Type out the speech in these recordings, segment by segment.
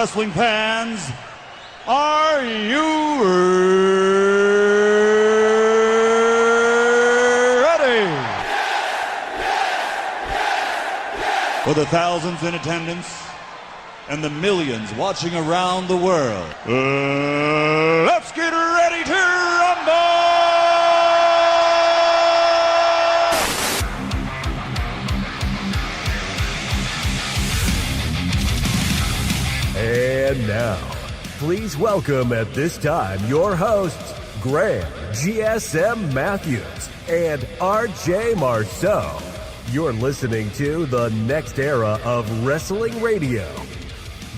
wrestling fans, are you ready? For the thousands in attendance and the millions watching around the world, let's get ready to rumble! And now, please welcome at this time your hosts, Graham GSM Matthews and RJ Marceau. You're listening to the next era of wrestling radio.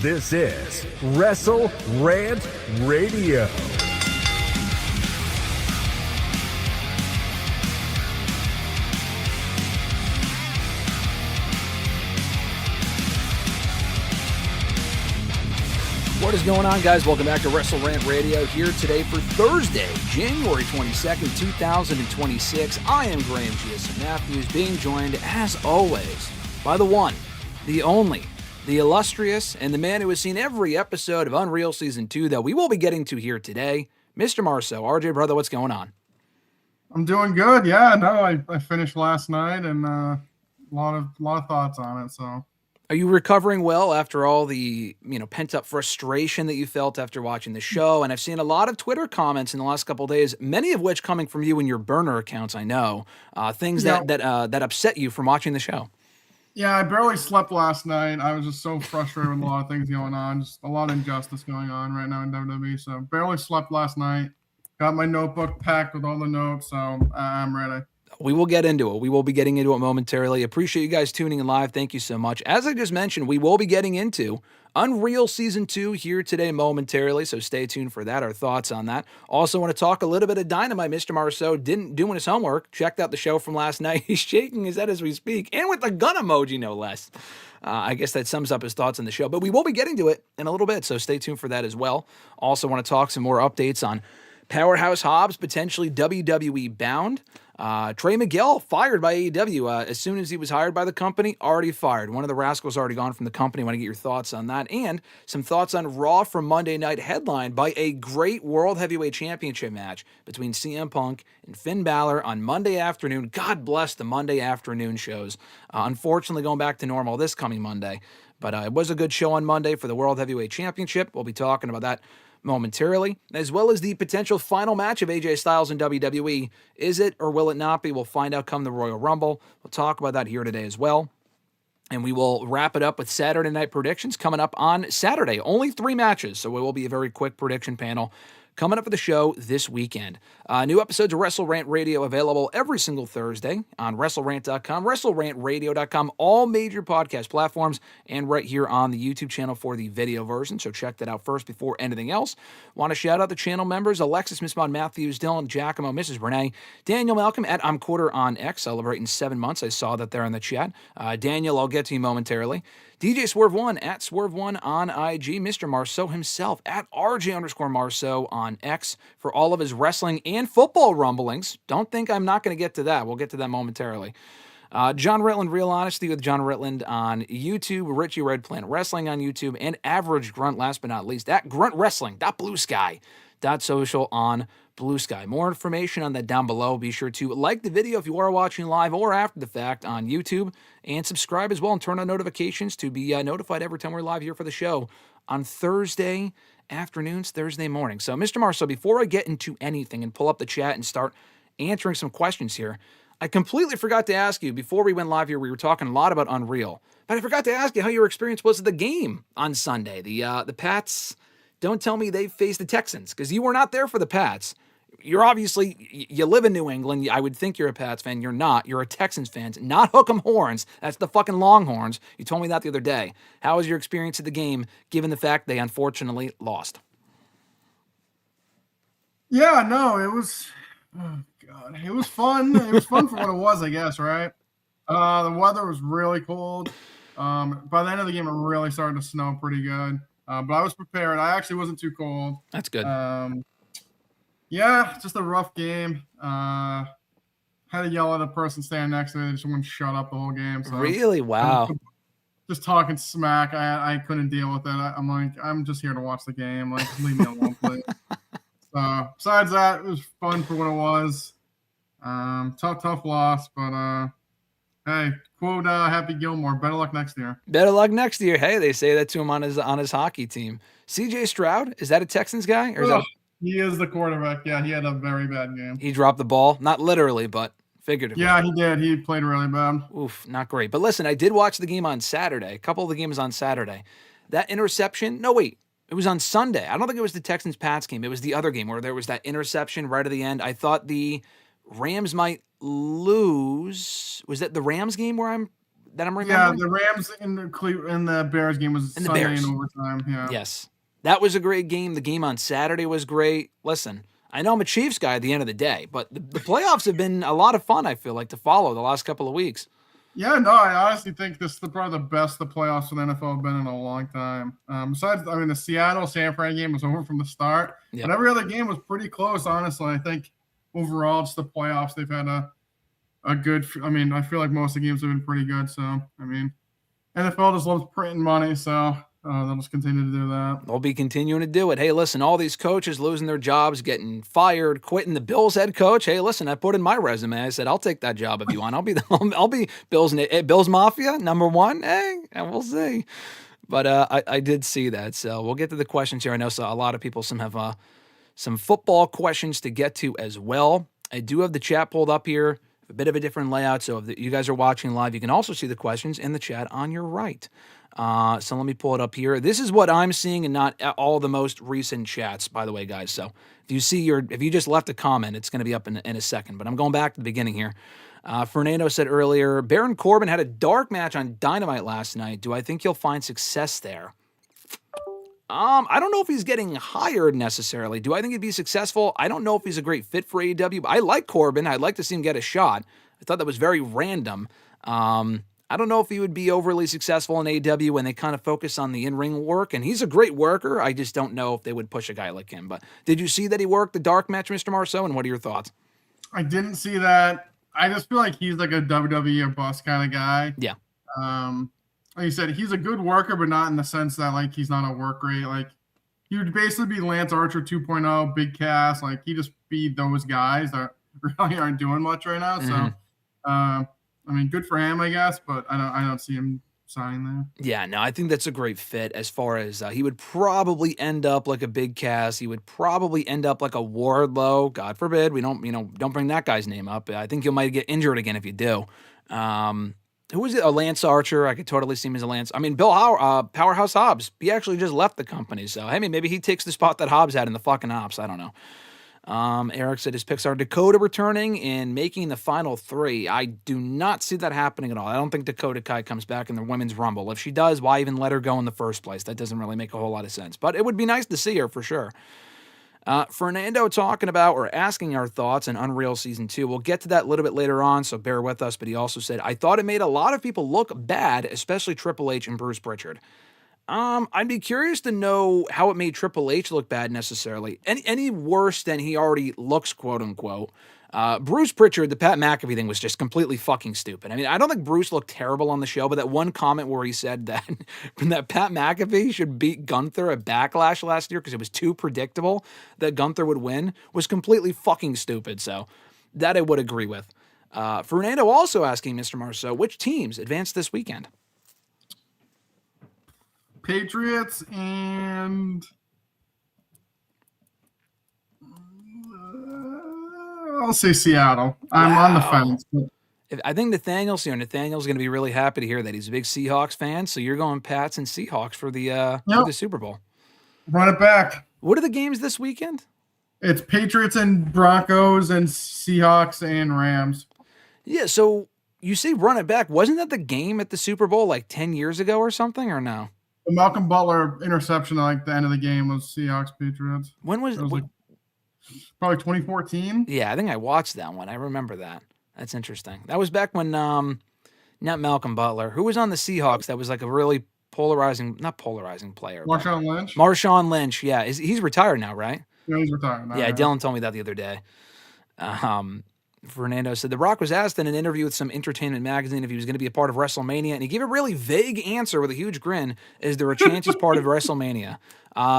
This is WrestleRant Radio. What is going on, guys? Welcome back to WrestleRant Radio, here today for Thursday, January 22nd, 2026. I am Graham GSM Matthews, being joined, as always, by the one, the only, the illustrious, and the man who has seen every episode of Unreal Season 2 that we will be getting to here today, Mr. Marceau. RJ, brother, what's going on? I'm doing good. Yeah, no, I finished last night, and a lot of thoughts on it, so... Are you recovering well after all the, pent-up frustration that you felt after watching the show? And I've seen a lot of Twitter comments in the last couple of days, many of which coming from you and your burner accounts, I know. Things that upset you from watching the show. Yeah, I barely slept last night. I was just so frustrated with a lot of things going on. Just a lot of injustice going on right now in WWE. So barely slept last night. Got my notebook packed with all the notes, so I'm ready. We will get into it. We will be getting into it momentarily. Appreciate you guys tuning in live. Thank you so much. As I just mentioned, we will be getting into Unreal Season 2 here today momentarily, so stay tuned for that, our thoughts on that. Also want to talk a little bit of Dynamite. Mr. Marceau didn't doing his homework, checked out the show from last night. He's shaking his head as we speak, and with the gun emoji, no less. I guess that sums up his thoughts on the show, but we will be getting to it in a little bit, so stay tuned for that as well. Also want to talk some more updates on Powerhouse Hobbs, potentially WWE bound. Trey Miguel fired by AEW as soon as he was hired by the company, already fired. One of the rascals already gone from the company. I want to get your thoughts on that, and some thoughts on Raw from Monday night, headlined by a great World Heavyweight Championship match between CM Punk and Finn Balor on Monday afternoon. God bless the Monday afternoon shows. Unfortunately, going back to normal this coming Monday, but it was a good show on Monday for the World Heavyweight Championship. We'll be talking about that momentarily, as well as the potential final match of AJ Styles in WWE. Is it or will it not be? We'll find out come the Royal Rumble. We'll talk about that here today as well. And we will wrap it up with Saturday night predictions coming up on Saturday. Only 3 matches, so it will be a very quick prediction panel coming up for the show this weekend. New episodes of WrestleRant Radio available every single Thursday on WrestleRant.com, WrestleRantRadio.com, all major podcast platforms, and right here on the YouTube channel for the video version. So check that out first before anything else. Want to shout out the channel members: Alexis, Miss Mod Matthews, Dylan, Giacomo, Mrs. Renee, Daniel Malcolm at I'm Quarter on X, celebrating 7 months. I saw that there in the chat. Daniel, I'll get to you momentarily. DJ Swerve1 at Swerve1 on IG. Mr. Marceau himself at RJ_Marceau on X for all of his wrestling and football rumblings. Don't think I'm not going to get to that. We'll get to that momentarily. John Ritland, Real Honesty with John Ritland on YouTube. Richie Red Planet Wrestling on YouTube. And Average Grunt, last but not least, at gruntwrestling.bluesky.social on Blue Sky. More information on that down below. Be sure to like the video if you are watching live or after the fact on YouTube, and subscribe as well and turn on notifications to be notified every time we're live here for the show on Thursday afternoons, Thursday morning. So, Mr. Marceau, before I get into anything and pull up the chat and start answering some questions here, I completely forgot to ask you before we went live here. We were talking a lot about Unreal, but I forgot to ask you how your experience was at the game on Sunday. The Pats. Don't tell me they faced the Texans, because you were not there for the Pats. You're obviously, you live in New England. I would think you're a Pats fan. You're not. You're a Texans fan, not Hook 'em Horns. That's the fucking Longhorns. You told me that the other day. How was your experience at the game, given the fact they unfortunately lost? Yeah, no, it was, oh God, it was fun. It was fun for what it was, I guess, right? The weather was really cold. By the end of the game, it really started to snow pretty good. But I was prepared. I actually wasn't too cold. That's good. Yeah, just a rough game. Had to yell at the person standing next to me. They just wouldn't shut up the whole game. So really? Wow. just talking smack. I couldn't deal with it. I'm like, I'm just here to watch the game. Like, leave me alone, please. So besides that, it was fun for what it was. Tough loss, but hey, quote Happy Gilmore. Better luck next year. Better luck next year. Hey, they say that to him on his hockey team. C.J. Stroud, is that a Texans guy? Or is that... He is the quarterback. Yeah, he had a very bad game. He dropped the ball, not literally, but figuratively. Yeah, he did. He played really bad. Oof, not great. But listen, I did watch the game on Saturday. A couple of the games on Saturday. That interception. No, wait. It was on Sunday. I don't think it was the Texans-Pats game. It was the other game where there was that interception right at the end. I thought the Rams might lose. Was that the Rams game where I'm remembering? Yeah, the Rams in the Bears game was Sunday in overtime. Yeah. Yes. That was a great game. The game on Saturday was great. Listen, I know I'm a Chiefs guy at the end of the day, but the playoffs have been a lot of fun, I feel like, to follow the last couple of weeks. Yeah, no, I honestly think this is probably the best the playoffs in the NFL have been in a long time. Besides, I mean, the Seattle-San Fran game was over from the start, but every other game was pretty close, honestly. I think overall, it's the playoffs. They've had a good – I mean, I feel like most of the games have been pretty good. So, I mean, NFL just loves printing money, so they'll just continue to do that. They'll be continuing to do it. Hey, listen, all these coaches losing their jobs, getting fired, quitting. The Bills head coach, hey, listen, I put in my resume. I said, I'll take that job if you want. I'll be Bills Mafia, number one. Hey, and we'll see. But I did see that. So we'll get to the questions here. I know a lot of people have some football questions to get to as well. I do have the chat pulled up here, a bit of a different layout. So if you guys are watching live, you can also see the questions in the chat on your right. So let me pull it up here. This is what I'm seeing and not all the most recent chats, by the way, guys. So if you just left a comment, it's going to be up in a second. But I'm going back to the beginning here. Fernando said earlier, Baron Corbin had a dark match on Dynamite last night. Do I think he'll find success there? I don't know if he's getting hired necessarily. Do I think he'd be successful? I don't know if he's a great fit for AEW, but I like Corbin. I'd like to see him get a shot. I thought that was very random. I don't know if he would be overly successful in AEW when they kind of focus on the in-ring work, and he's a great worker. I just don't know if they would push a guy like him. But did you see that he worked the dark match, Mr. Marceau, and what are your thoughts? I didn't see that. I just feel like he's like a WWE or bust kind of guy. Yeah. Like you said, he's a good worker, but not in the sense that like he's not a work rate. Like he would basically be Lance Archer 2.0, big cast. Like he just be those guys that really aren't doing much right now. So, I mean, good for him, I guess, but I don't see him signing there. Yeah, no, I think that's a great fit as far as he would probably end up like a big Cass. He would probably end up like a Wardlow. God forbid we don't bring that guy's name up. I think you might get injured again if you do. Who was it? A Lance Archer. I could totally see him as a Lance. I mean, Powerhouse Hobbs. He actually just left the company, so I mean, maybe he takes the spot that Hobbs had in the fucking ops. I don't know. Eric said his picks are Dakota returning and making the final three. I do not see that happening at all. I don't think Dakota Kai comes back in the Women's Rumble. If she does, why even let her go in the first place? That doesn't really make a whole lot of sense. But it would be nice to see her for sure. Fernando talking about or asking our thoughts on Unreal Season 2. We'll get to that a little bit later on, so bear with us. But he also said, I thought it made a lot of people look bad, especially Triple H and Bruce Pritchard. I'd be curious to know how it made Triple H look bad necessarily. Any worse than he already looks, quote unquote. Bruce Pritchard, the Pat McAfee thing was just completely fucking stupid. I mean, I don't think Bruce looked terrible on the show, but that one comment where he said that Pat McAfee should beat Gunther at Backlash last year because it was too predictable that Gunther would win was completely fucking stupid. So that I would agree with. Fernando also asking Mr. Marceau, which teams advanced this weekend? Patriots and I'll say Seattle. I'm on the fence. I think Nathaniel's here. Nathaniel's going to be really happy to hear that. He's a big Seahawks fan, so you're going Pats and Seahawks for the Super Bowl. Run it back. What are the games this weekend? It's Patriots and Broncos and Seahawks and Rams. Yeah, so you say run it back. Wasn't that the game at the Super Bowl like 10 years ago or something, or no? The Malcolm Butler interception at the end of the game was Seahawks Patriots. When was it? Probably 2014. Yeah, I think I watched that one. I remember that. That's interesting. That was back when not Malcolm Butler. Who was on the Seahawks that was like a really not polarizing player. Marshawn Lynch? Marshawn Lynch, yeah. He's retired now, right? Yeah, he's retired now. Yeah, Dylan told me that the other day. Fernando said, The Rock was asked in an interview with some entertainment magazine if he was going to be a part of WrestleMania, and he gave a really vague answer with a huge grin. Is there a chance he's part of WrestleMania?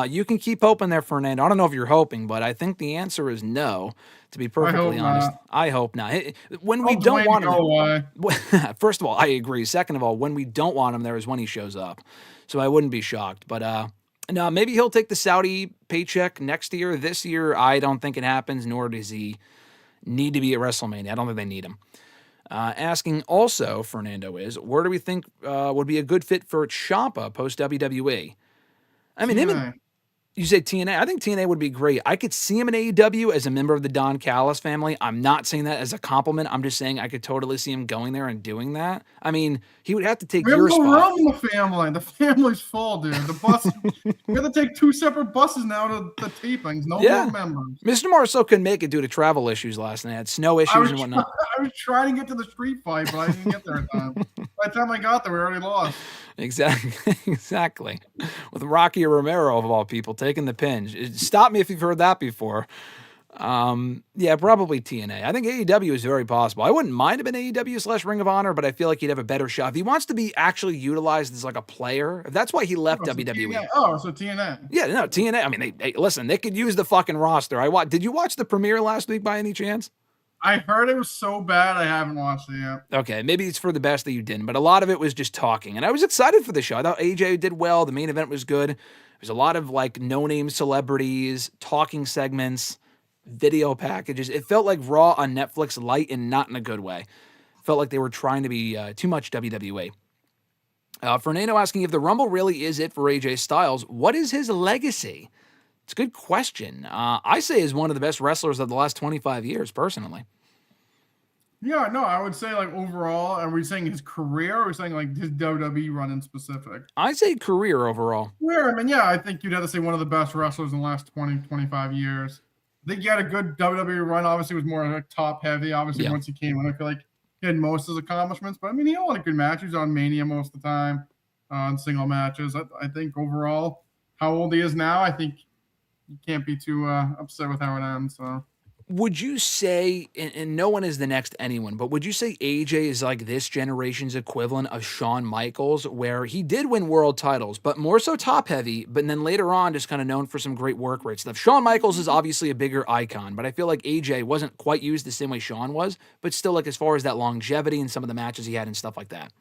You can keep hoping there, Fernando. I don't know if you're hoping, but I think the answer is no, to be perfectly honest. I hope not. When we don't want him, first of all, I agree. Second of all, when we don't want him there is when he shows up. So I wouldn't be shocked. But no, maybe he'll take the Saudi paycheck next year. This year, I don't think it happens, nor does he need to be at WrestleMania. I don't think they need him. Asking also, Fernando is, where do we think would be a good fit for Ciampa post WWE? I mean, you say TNA. I think TNA would be great. I could see him in AEW as a member of the Don Callis family. I'm not saying that as a compliment. I'm just saying I could totally see him going there and doing that. I mean, he would have to take your spot. Room in the family. The family's full, dude. The bus. We have to take 2 separate buses now to the tapings. No more members. Mr. Marceau couldn't make it due to travel issues last night. Had snow issues and whatnot. I was trying to get to the street fight, but I didn't get there in time. By the time I got there, we already lost. Exactly. With Rocky Romero, of all people, taking the pinch. Stop me if you've heard that before. Yeah, probably TNA. I think AEW is very possible. I wouldn't mind him in AEW / Ring of Honor, but I feel like he'd have a better shot. If he wants to be actually utilized as like a player, if that's why he left WWE. So TNA. Yeah, no, TNA. I mean, listen, they could use the fucking roster. Did you watch the premiere last week by any chance? I heard it was so bad, I haven't watched it yet. Okay, maybe it's for the best that you didn't, but a lot of it was just talking. And I was excited for the show. I thought AJ did well. The main event was good. There's a lot of like no-name celebrities, talking segments, video packages. It felt like Raw on Netflix light and not in a good way. Felt like they were trying to be too much WWE. Fernando asking if the Rumble really is it for AJ Styles. What is his legacy? It's a good question. I say he's one of the best wrestlers of the last 25 years, personally. Yeah, no, I would say like overall, are we saying his career or are we saying like his WWE run in specific? I say career overall. I mean, yeah, I think you'd have to say one of the best wrestlers in the last 20, 25 years. I think he had a good WWE run. Obviously, it was more like top heavy. Obviously, once he came in, I feel like he had most of his accomplishments. But I mean, he had a lot of good matches on Mania most of the time, on single matches. I think overall, how old he is now, I think you can't be too upset with how it ends. So, would you say, and no one is the next anyone, but would you say AJ is like this generation's equivalent of Shawn Michaels, where he did win world titles, but more so top heavy, but then later on just kind of known for some great work rate stuff? Shawn Michaels is obviously a bigger icon, but I feel like AJ wasn't quite used the same way Shawn was, but still like as far as that longevity and some of the matches he had and stuff like that.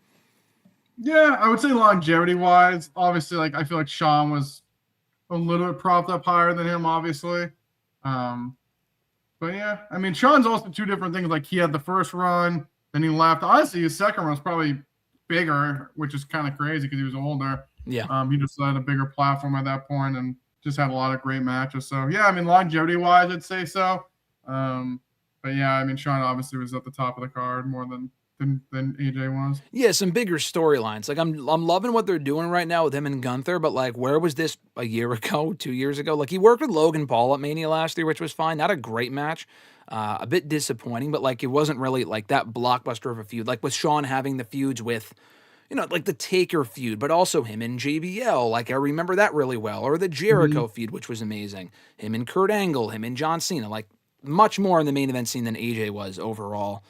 Yeah, I would say longevity wise, obviously, like I feel like Shawn was a little bit propped up higher than him, obviously. But yeah, I mean, Shawn's also 2 different things. Like he had the first run, then he left. Honestly, his second run was probably bigger, which is kind of crazy because he was older. Yeah. He just had a bigger platform at that point and just had a lot of great matches. So yeah, I mean, longevity wise, I'd say so. But yeah, I mean, Shawn obviously was at the top of the card more than AJ was. Yeah, some bigger storylines. Like I'm loving what they're doing right now with him and Gunther, but like where was this a year ago, 2 years ago? Like he worked with Logan Paul at Mania last year, which was fine. Not a great match. A bit disappointing, but like it wasn't really like that blockbuster of a feud. Like with Shawn having the feuds with, like the Taker feud, but also him and JBL. Like I remember that really well. Or the Jericho feud, which was amazing. Him and Kurt Angle, him and John Cena. Like much more in the main event scene than AJ was overall.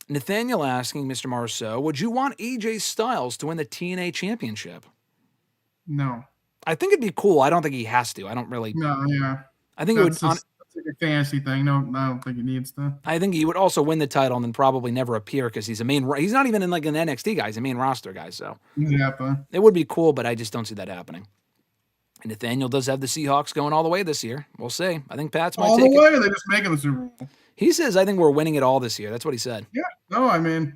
Nathaniel asking, Mr. Marceau, would you want AJ Styles to win the TNA Championship? No. I think it'd be cool. I don't think he has to. I don't really. No, yeah. I think that's like a fantasy thing. No, I don't think he needs to. I think he would also win the title and then probably never appear because he's he's not even in like an NXT guy. He's a main roster guy. So it would be cool, but I just don't see that happening. And Nathaniel does have the Seahawks going all the way this year. We'll see. I think Pats might take it. All the way, or they just making the Super Bowl? He says, I think we're winning it all this year. That's what he said. Yeah. No, I mean,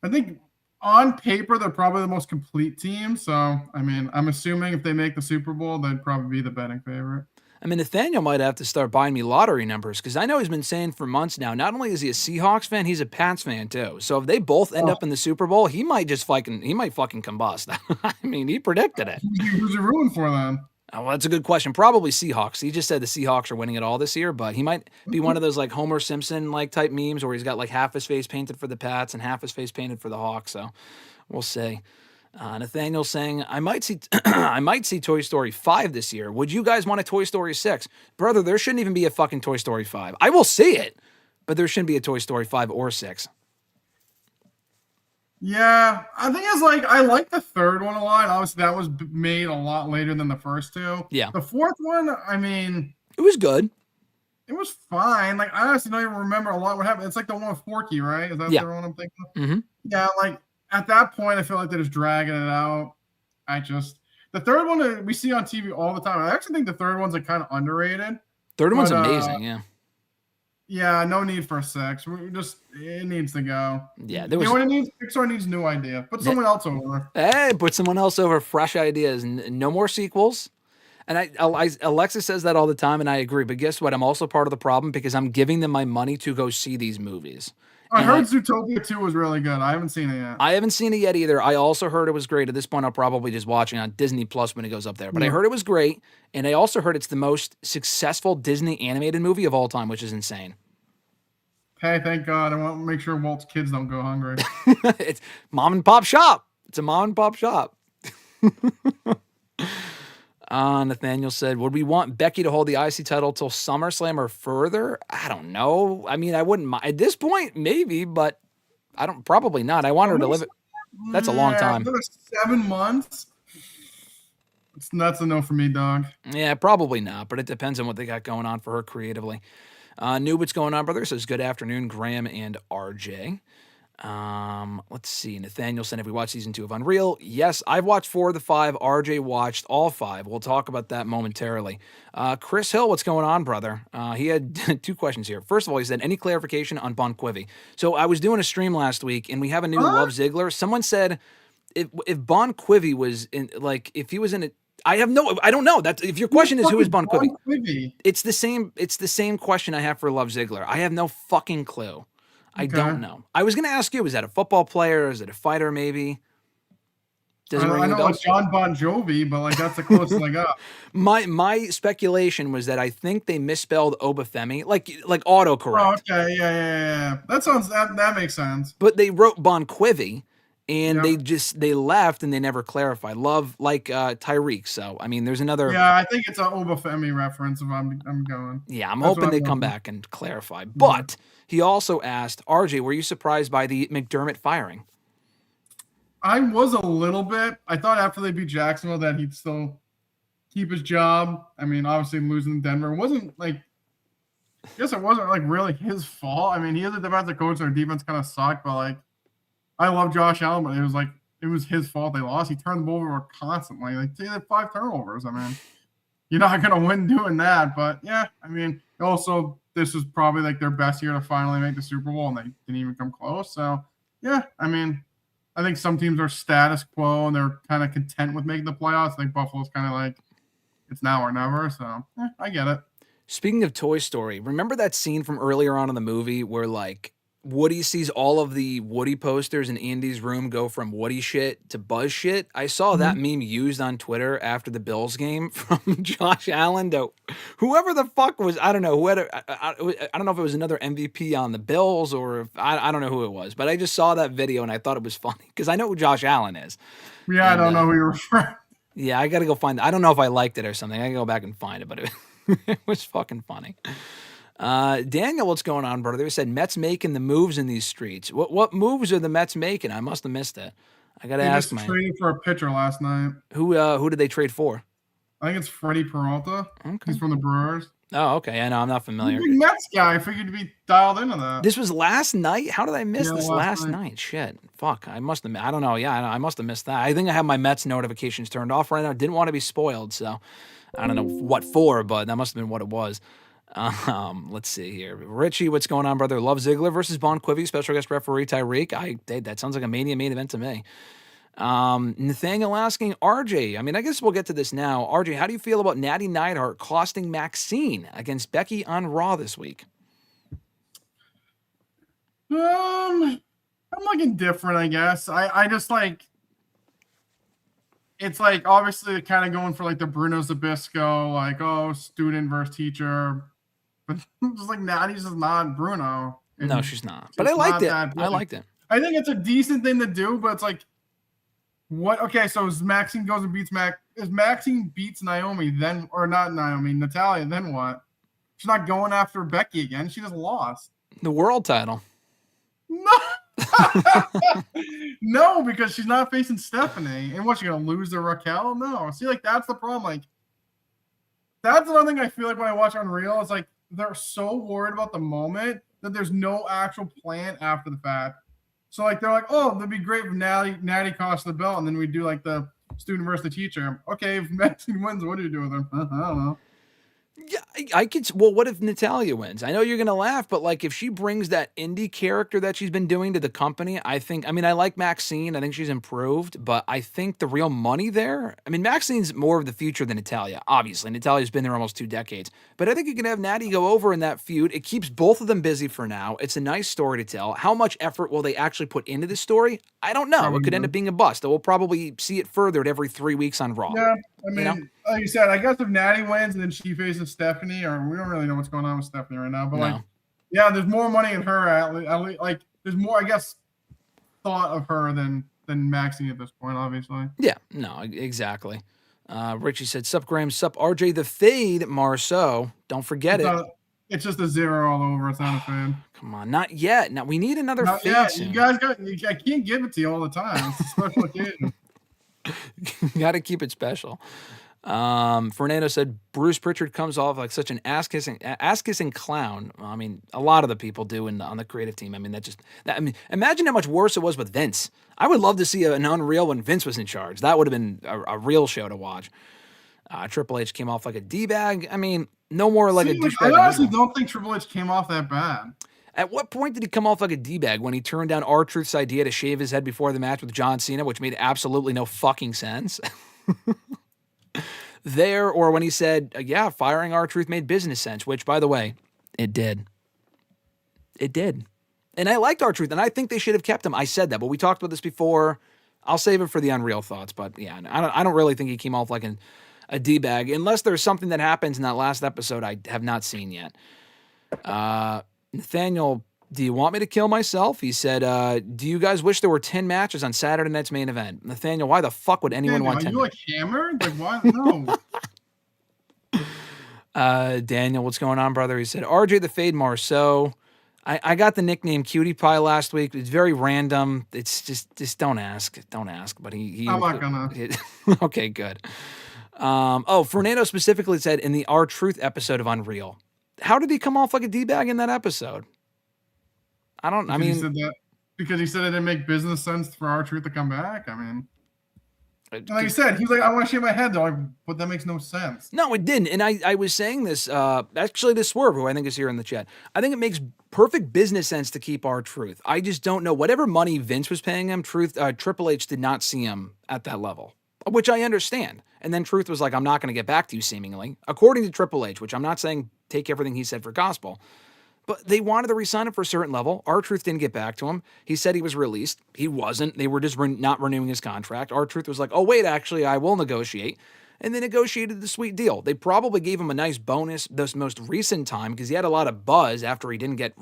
I think on paper, they're probably the most complete team. So, I mean, I'm assuming if they make the Super Bowl, they'd probably be the betting favorite. I mean, Nathaniel might have to start buying me lottery numbers because I know he's been saying for months now, not only is he a Seahawks fan, he's a Pats fan too. So if they both end up in the Super Bowl, he might fucking combust. I mean, he predicted it. Who's he rooting for then? Oh, well, that's a good question. Probably Seahawks. He just said the Seahawks are winning it all this year, but he might be one of those like Homer Simpson like type memes where he's got like half his face painted for the Pats and half his face painted for the Hawks. So we'll see. Nathaniel saying, I might see I might see Toy Story 5 this year. Would you guys want a Toy Story 6? Brother, there shouldn't even be a fucking Toy Story 5. I will see it, but there shouldn't be a Toy Story 5 or 6. Yeah, I think it's like I like the third one a lot. Obviously, that was made a lot later than the first two. Yeah. The fourth one, I mean, It was good. it was fine. Like, I honestly don't even remember a lot what happened. It's like the one with Forky, right? Is that Yeah. the one I'm thinking of? Mm-hmm. Yeah, like at that point, I feel like they're just dragging it out. The third one that we see on TV all the time. I actually think the third one's like kind of underrated. Third one's amazing, yeah. Yeah, no need for a 6. It needs to go. Yeah, You know what it needs? Pixar needs a new idea. Put someone else over. Hey, put someone else over. Fresh ideas. No more sequels. And Alexa says that all the time, and I agree. But guess what? I'm also part of the problem because I'm giving them my money to go see these movies. I heard Zootopia 2 was really good. I haven't seen it yet. I haven't seen it yet either. I also heard it was great. At this point, I'll probably just watch it on Disney Plus when it goes up there. But I heard it was great, and I also heard it's the most successful Disney animated movie of all time, which is insane. Hey, thank God. I want to make sure Walt's kids don't go hungry. It's mom and pop shop. It's a mom and pop shop. Nathaniel said, would we want Becky to hold the IC title till SummerSlam or further? I don't know. I mean, I wouldn't mind. At this point, maybe, but probably not. I want her to live it. That's a long time. 7 months? That's a no for me, dog. Yeah, probably not, but it depends on what they got going on for her creatively. Knew what's going on, brother. Says, good afternoon, Graham and RJ. Let's see. Nathaniel said, have we watched season 2 of Unreal? Yes, I've watched 4 of the 5. RJ watched all 5. We'll talk about that momentarily. Chris Hill, what's going on, brother? He had 2 questions here. First of all, he said, any clarification on Bon Quivi? So I was doing a stream last week, and we have a new Love Ziggler. Someone said, if Bon Quivi was in, like, if he was in it, I don't know. That if your question is who is Bon Quivi? It's the same question I have for Love Ziggler. I have no fucking clue. I don't know. I was going to ask you, is that a football player? Is it a fighter maybe? I know it's John Bon Jovi, but like that's the closest I got. My speculation was that I think they misspelled Obafemi, like autocorrect. Oh, okay, yeah. That makes sense. But they wrote Bon Quivi, and they left and they never clarified. Love like Tyreek. So I mean, there's another. Yeah, I think it's an Obafemi reference. If I'm going. Yeah, I'm hoping they come back and clarify. But he also asked, RJ, were you surprised by the McDermott firing? I was a little bit. I thought after they beat Jacksonville that he'd still keep his job. I mean, obviously losing Denver wasn't like. I guess it wasn't like really his fault. I mean, he is a defensive coach. Their defense kind of sucked, but like, I love Josh Allen, but it was his fault they lost. He turned the ball over constantly. Like they had 5 turnovers. I mean, you're not gonna win doing that. But yeah, I mean, also this was probably like their best year to finally make the Super Bowl, and they didn't even come close. So yeah, I mean. I think some teams are status quo and they're kind of content with making the playoffs. I think Buffalo's kind of like, it's now or never. So I get it. Speaking of Toy Story, remember that scene from earlier on in the movie where like Woody sees all of the Woody posters in Andy's room go from Woody shit to Buzz shit? I saw that meme used on Twitter after the Bills game from Josh Allen to whoever the fuck was, I don't know, I don't know if it was another MVP on the Bills or if, I don't know who it was, but I just saw that video and I thought it was funny because I know who Josh Allen is. Yeah, and, I don't know who you're referring. Yeah, I got to go find it. I don't know if I liked it or something. I can go back and find it, but it was fucking funny. Daniel, what's going on, brother? They said Mets making the moves in these streets. What moves are the Mets making? I must have missed it. I got to ask. They traded for a pitcher last night. Who did they trade for? I think it's Freddie Peralta. Okay. He's from the Brewers. Oh, okay. I know. I'm not familiar. He's a big Mets guy. I figured to be dialed into that. This was last night? How did I miss this last night? Shit. Fuck. I must have. I don't know. Yeah, I must have missed that. I think I have my Mets notifications turned off right now. Didn't want to be spoiled, so I don't know what for, but that must have been what it was. Let's see here. Richie, what's going on, brother? Love Ziggler versus Bon Quivi, special guest referee Tyreek. That sounds like a Mania main event to me. Nathaniel asking RJ, I mean, I guess we'll get to this now. RJ, how do you feel about Natty Neidhart costing Maxxine against Becky on Raw this week? I'm like indifferent, I guess. I just like, it's like obviously kind of going for like the Bruno Zabisco, like, oh, student versus teacher. But just like Natty's just not Bruno. No, she's not. But I liked it. I liked it. I think it's a decent thing to do, but it's like What? Okay, so is Maxxine goes and beats Is Maxxine beats Naomi then, or not Naomi, Natalya? Then what? She's not going after Becky again. She just lost The world title. No, no, because she's not facing Stephanie. And what's she gonna lose to Raquel? No. See, like that's the problem. Like that's another thing I feel like when I watch Unreal. It's like they're so worried about the moment that there's no actual plan after the fact. So like they're like, oh, that'd be great if Natty costs the belt, and then we do like the student versus the teacher. Okay, if Maxxine wins, what do you do with her? I don't know. Yeah, I could. Well, what if Natalya wins? I know you're gonna laugh, but like if she brings that indie character that she's been doing to the company, I like Maxxine. I think she's improved, but I think the real money there. I mean, Maxine's more of the future than Natalya. Obviously, Natalya's been there almost 2 decades, but I think you can have Natty go over in that feud. It keeps both of them busy for now. It's a nice story to tell. How much effort will they actually put into the story? I don't know. It could end up being a bust. We'll probably see it furthered every 3 weeks on Raw. Yeah, I mean, like you said, I guess if Natty wins and then she faces Stephanie, or we don't really know what's going on with Stephanie right now, but like, yeah, there's more money in her. At least, like, there's more, I guess, thought of her than Maxxine at this point, obviously. Yeah, no, exactly. Richie said, "Sup, Graham. Sup, RJ the Fade Marceau. Don't forget it." It's just a 0 all over. It's not a fade. Come on, not yet. Now we need another fade. Yeah, soon. you guys I can't give it to you all the time. It's a special occasion. You got to keep it special. Fernando said Bruce Pritchard comes off like such an ass kissing clown. I mean, a lot of the people do on the creative team. I mean, imagine how much worse it was with Vince. I would love to see an Unreal when Vince was in charge. That would have been a real show to watch. Triple H came off like a D-bag. I mean, no more like a douchebag. I honestly don't think Triple H came off that bad. At what point did he come off like a D-bag? When he turned down R-Truth's idea to shave his head before the match with John Cena, which made absolutely no fucking sense. There, or when he said, yeah, firing R-Truth made business sense, which, by the way, it did. It did. And I liked R-Truth, and I think they should have kept him. I said that, but we talked about this before. I'll save it for the Unreal thoughts, but yeah, I don't really think he came off like a D-bag, unless there's something that happens in that last episode I have not seen yet. Nathaniel, do you want me to kill myself? He said, do you guys wish there were 10 matches on Saturday night's main event? Nathaniel, why the fuck would anyone want 10? Are you like hammered? Like, why? No. Daniel, what's going on, brother? He said, RJ the Fade Marceau. I got the nickname Cutie Pie last week. It's very random. It's just don't ask. Don't ask. But he I'm not gonna. Okay, good. Fernando specifically said in the R-Truth episode of Unreal. How did he come off like a D-bag in that episode? Because he said it didn't make business sense for R-Truth to come back. I mean, like you said, he was like, I want to shave my head though, but that makes no sense. No, it didn't. And I was saying this, actually to Swerve, who I think is here in the chat. I think it makes perfect business sense to keep R-Truth. I just don't know. Whatever money Vince was paying him, Triple H did not see him at that level, which I understand. And then Truth was like, I'm not going to get back to you, seemingly. According to Triple H, which I'm not saying take everything he said for gospel, but they wanted to re-sign him for a certain level. R-Truth didn't get back to him. He said he was released. He wasn't. They were just not renewing his contract. R-Truth was like, oh, wait, actually, I will negotiate. And they negotiated the sweet deal. They probably gave him a nice bonus this most recent time because he had a lot of buzz after he didn't get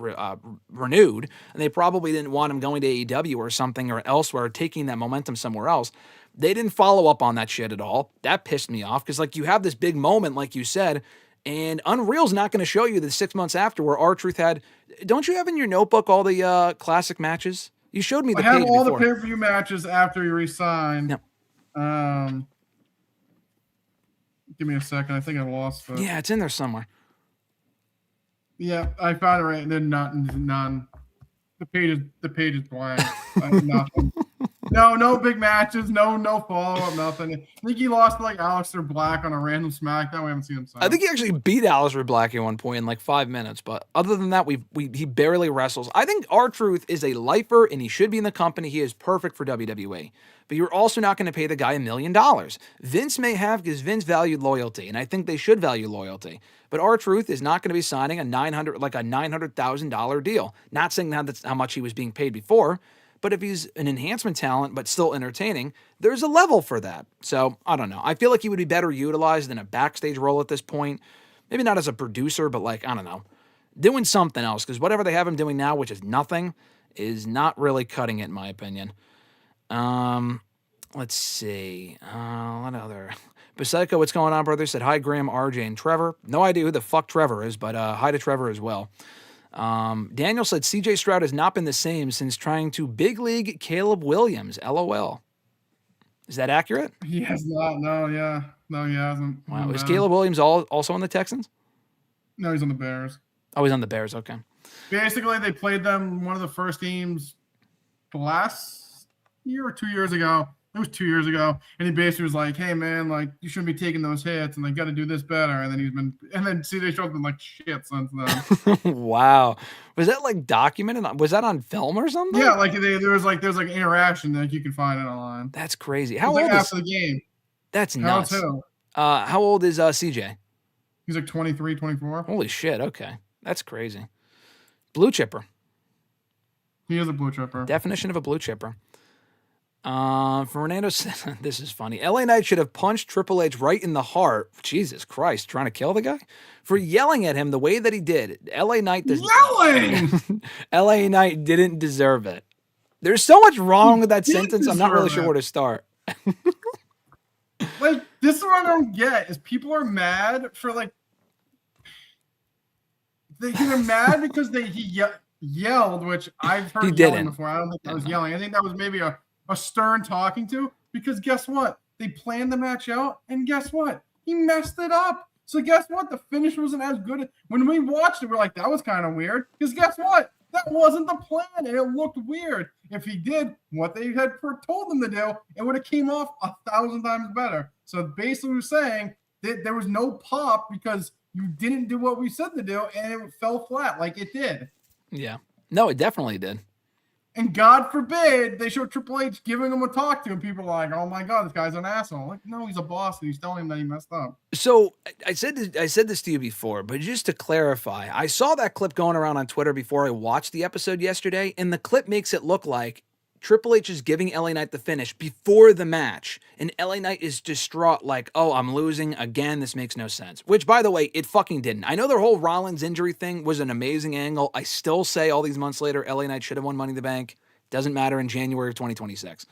renewed. And they probably didn't want him going to AEW or something or elsewhere, taking that momentum somewhere else. They didn't follow up on that shit at all. That pissed me off because, like, you have this big moment, like you said, and Unreal's not going to show you the 6 months after where R-Truth had. Don't you have in your notebook all the classic matches? You showed me the page before. I have all the pay-per-view matches after he re-signed. Yep. Give me a second. I think I lost it. Yeah, it's in there somewhere. Yeah, I found it right. Then none. The page is blank. Nothing. No big matches. No follow-up, nothing. I think he lost to like Aleister Black on a random SmackDown. We haven't seen him since. I think he actually beat Aleister Black at one point in like 5 minutes. But other than that, he barely wrestles. I think R-Truth is a lifer and he should be in the company. He is perfect for WWE. But you're also not going to pay the guy $1 million. Vince may have because Vince valued loyalty, and I think they should value loyalty. But R-Truth is not going to be signing a $900,000 deal. Not saying that's how much he was being paid before. But if he's an enhancement talent but still entertaining, there's a level for that. So, I don't know. I feel like he would be better utilized in a backstage role at this point. Maybe not as a producer, but like, I don't know, doing something else. Because whatever they have him doing now, which is nothing, is not really cutting it in my opinion. Let's see. What other? Psycho, what's going on, brother? Said, hi, Graham, RJ, and Trevor. No idea who the fuck Trevor is, but hi to Trevor as well. Daniel said, CJ Stroud has not been the same since trying to big league Caleb Williams. LOL. Is that accurate? He has not. No, yeah. No, he hasn't. Wow. Is Caleb Williams also on the Texans? No, he's on the Bears. Oh, he's on the Bears. Okay. Basically, they played them one of the first teams last year or 2 years ago. It was 2 years ago. And he basically was like, hey, man, like, you shouldn't be taking those hits and they got to do this better. And then CJ Stroud's been like shit since then. Wow. Was that like documented? Was that on film or something? Yeah, like there's interaction that you can find it online. That's crazy. How old is is after the game? That's nuts. How old is CJ? He's like 23, 24. Holy shit. Okay. That's crazy. Blue chipper. He is a blue chipper. Definition of a blue chipper. Fernando said, this is funny. LA Knight should have punched Triple H right in the heart. Jesus Christ, trying to kill the guy? For yelling at him the way that he did. LA Knight Yelling! LA Knight didn't deserve it. There's so much wrong with that sentence, I'm not really sure where to start. Like, this is what I don't get, is people are mad for, like, they're mad because he yelled, which I've heard yelling before. I don't think that was yelling. I think that was maybe a stern talking to, because guess what? They planned the match out, and guess what? He messed it up. So guess what? The finish wasn't as good. When we watched it, we're like, that was kind of weird, because guess what? That wasn't the plan, and it looked weird. If he did what they had told him to do, it would have came off 1,000 times better. So basically we're saying that there was no pop because you didn't do what we said to do, and it fell flat like it did. Yeah. No, it definitely did. And God forbid they show Triple H giving him a talk to, and people are like, oh my God, this guy's an asshole. Like, no, he's a boss, and he's telling him that he messed up. So I said this to you before, but just to clarify, I saw that clip going around on Twitter before I watched the episode yesterday, and the clip makes it look like Triple H is giving LA Knight the finish before the match, and LA Knight is distraught like, oh, I'm losing again, this makes no sense. Which, by the way, it fucking didn't. I know their whole Rollins injury thing was an amazing angle. I still say all these months later, LA Knight should have won Money in the Bank. Doesn't matter in January of 2026.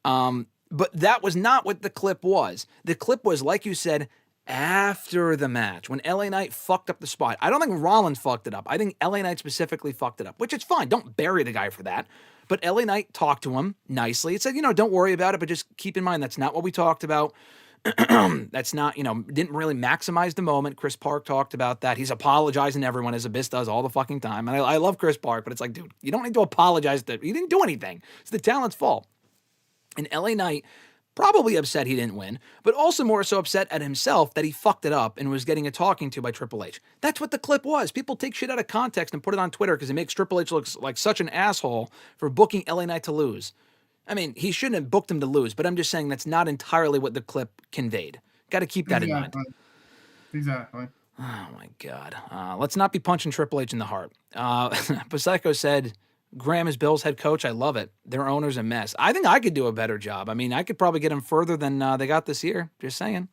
But that was not what the clip was. The clip was, like you said, after the match, when LA Knight fucked up the spot. I don't think Rollins fucked it up. I think LA Knight specifically fucked it up, which is fine. Don't bury the guy for that. But LA Knight talked to him nicely. It said, don't worry about it, but just keep in mind that's not what we talked about. That's not, didn't really maximize the moment. Chris Park talked about that. He's apologizing to everyone, as Abyss does all the fucking time. And I love Chris Park, but it's like, dude, you don't need to apologize. He didn't do anything. It's the talent's fault. And LA Knight, probably upset he didn't win, but also more so upset at himself that he fucked it up and was getting a talking to by Triple H. That's what the clip was. People take shit out of context and put it on Twitter because it makes Triple H look like such an asshole for booking LA Knight to lose. I mean, he shouldn't have booked him to lose, but I'm just saying that's not entirely what the clip conveyed. Got to keep that in mind. Exactly. Oh, my God. Let's not be punching Triple H in the heart. Psycho said, Graham is Bill's head coach. I love it. Their owner's a mess. I think I could do a better job. I mean, I could probably get them further than they got this year. Just saying.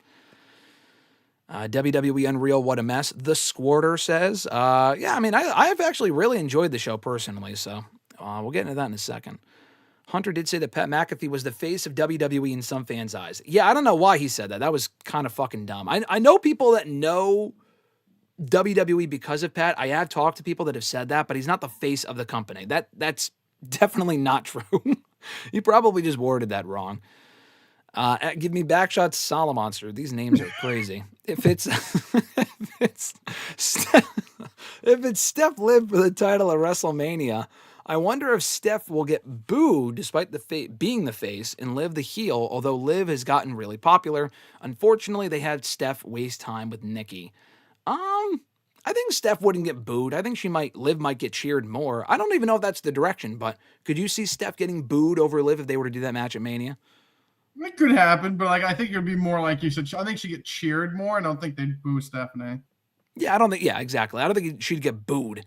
WWE Unreal, what a mess. The Squirter says, yeah, I mean, I've actually really enjoyed the show personally, so we'll get into that in a second. Hunter did say that Pat McAfee was the face of WWE in some fans' eyes. Yeah, I don't know why he said that. That was kind of fucking dumb. I know people that know WWE because of Pat. I have talked to people that have said that, but he's not the face of the company. That's definitely not true. He probably just worded that wrong. Give me Backshots, Solomonster. These names are crazy. If it's Steph Liv for the title of WrestleMania, I wonder if Steph will get booed despite being the face and Liv the heel, although Liv has gotten really popular. Unfortunately, they had Steph waste time with Nikki. I think Steph wouldn't get booed. I think Liv might get cheered more. I don't even know if that's the direction, but could you see Steph getting booed over Liv if they were to do that match at Mania? It could happen, but I think it would be more like you said. I think she'd get cheered more. I don't think they'd boo Stephanie. Yeah, exactly. I don't think she'd get booed.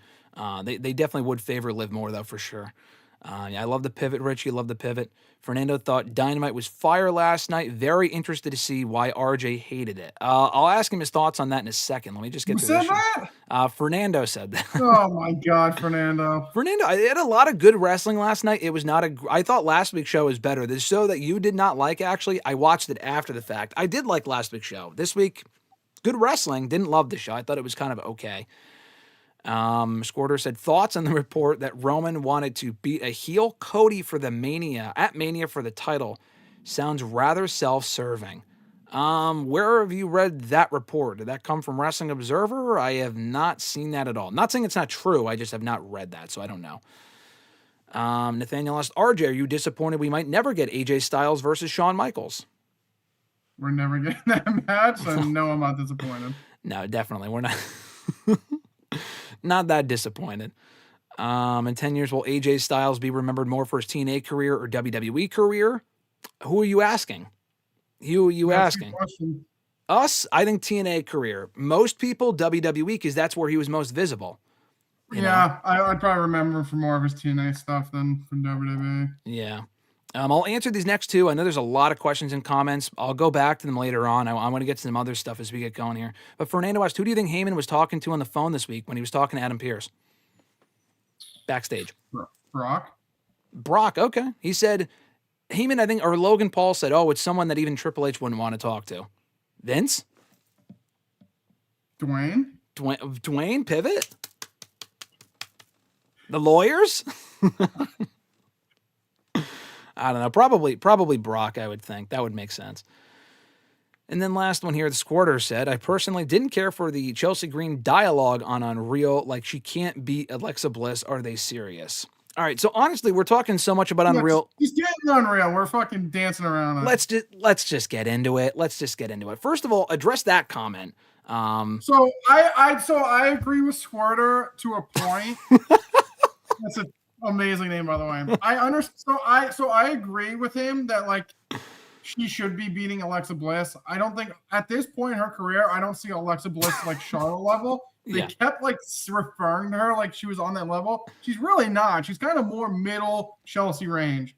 They definitely would favor Liv more, though, for sure. Yeah, I love the pivot, Rich. You love the pivot. Fernando thought Dynamite was fire last night. Very interested to see why RJ hated it. I'll ask him his thoughts on that in a second. Let me just get Who to said this. that? Fernando said that. Oh my God, Fernando. Fernando, I had a lot of good wrestling last night. It was not I thought last week's show was better. The show that you did not like, actually, I watched it after the fact. I did like last week's show. This week, good wrestling. Didn't love the show. I thought it was kind of okay. Squirter said, thoughts on the report that Roman wanted to beat a heel Cody for the Mania for the title. Sounds rather self-serving. Where have you read that report? Did that come from Wrestling Observer? I have not seen that at all. Not saying it's not true. I just have not read that, so I don't know. Nathaniel asked, RJ, are you disappointed we might never get AJ Styles versus Shawn Michaels? We're never getting that match, so no, I'm not disappointed. No, definitely. We're not. Not that disappointed. In 10 years, will AJ Styles be remembered more for his TNA career or WWE career? Who are you asking? Who are you asking? Us? I think TNA career. Most people, WWE, because that's where he was most visible. I'd probably remember him for more of his TNA stuff than from WWE. Yeah. I'll answer these next two. I know there's a lot of questions and comments. I'll go back to them later on. I want to get to some other stuff as we get going here. But Fernando asked, who do you think Heyman was talking to on the phone this week when he was talking to Adam Pearce? Backstage. Brock, okay. He said, Heyman, I think, or Logan Paul said, oh, it's someone that even Triple H wouldn't want to talk to. Vince? Dwayne, Pivot? The lawyers? I don't know. Probably Brock, I would think. That would make sense. And then last one here, the Squirter said, I personally didn't care for the Chelsea Green dialogue on Unreal. Like, she can't beat Alexa Bliss. Are they serious? All right, so honestly, we're talking so much about Unreal. He's getting Unreal. We're fucking dancing around it. Let's just get into it. First of all, address that comment. So I agree with Squirter to a point. That's an amazing name, by the way. I understand. So I agree with him that like she should be beating Alexa Bliss. I don't think at this point in her career, I don't see Alexa Bliss like Charlotte level. They kept like referring to her like she was on that level. She's really not. She's kind of more middle Chelsea range.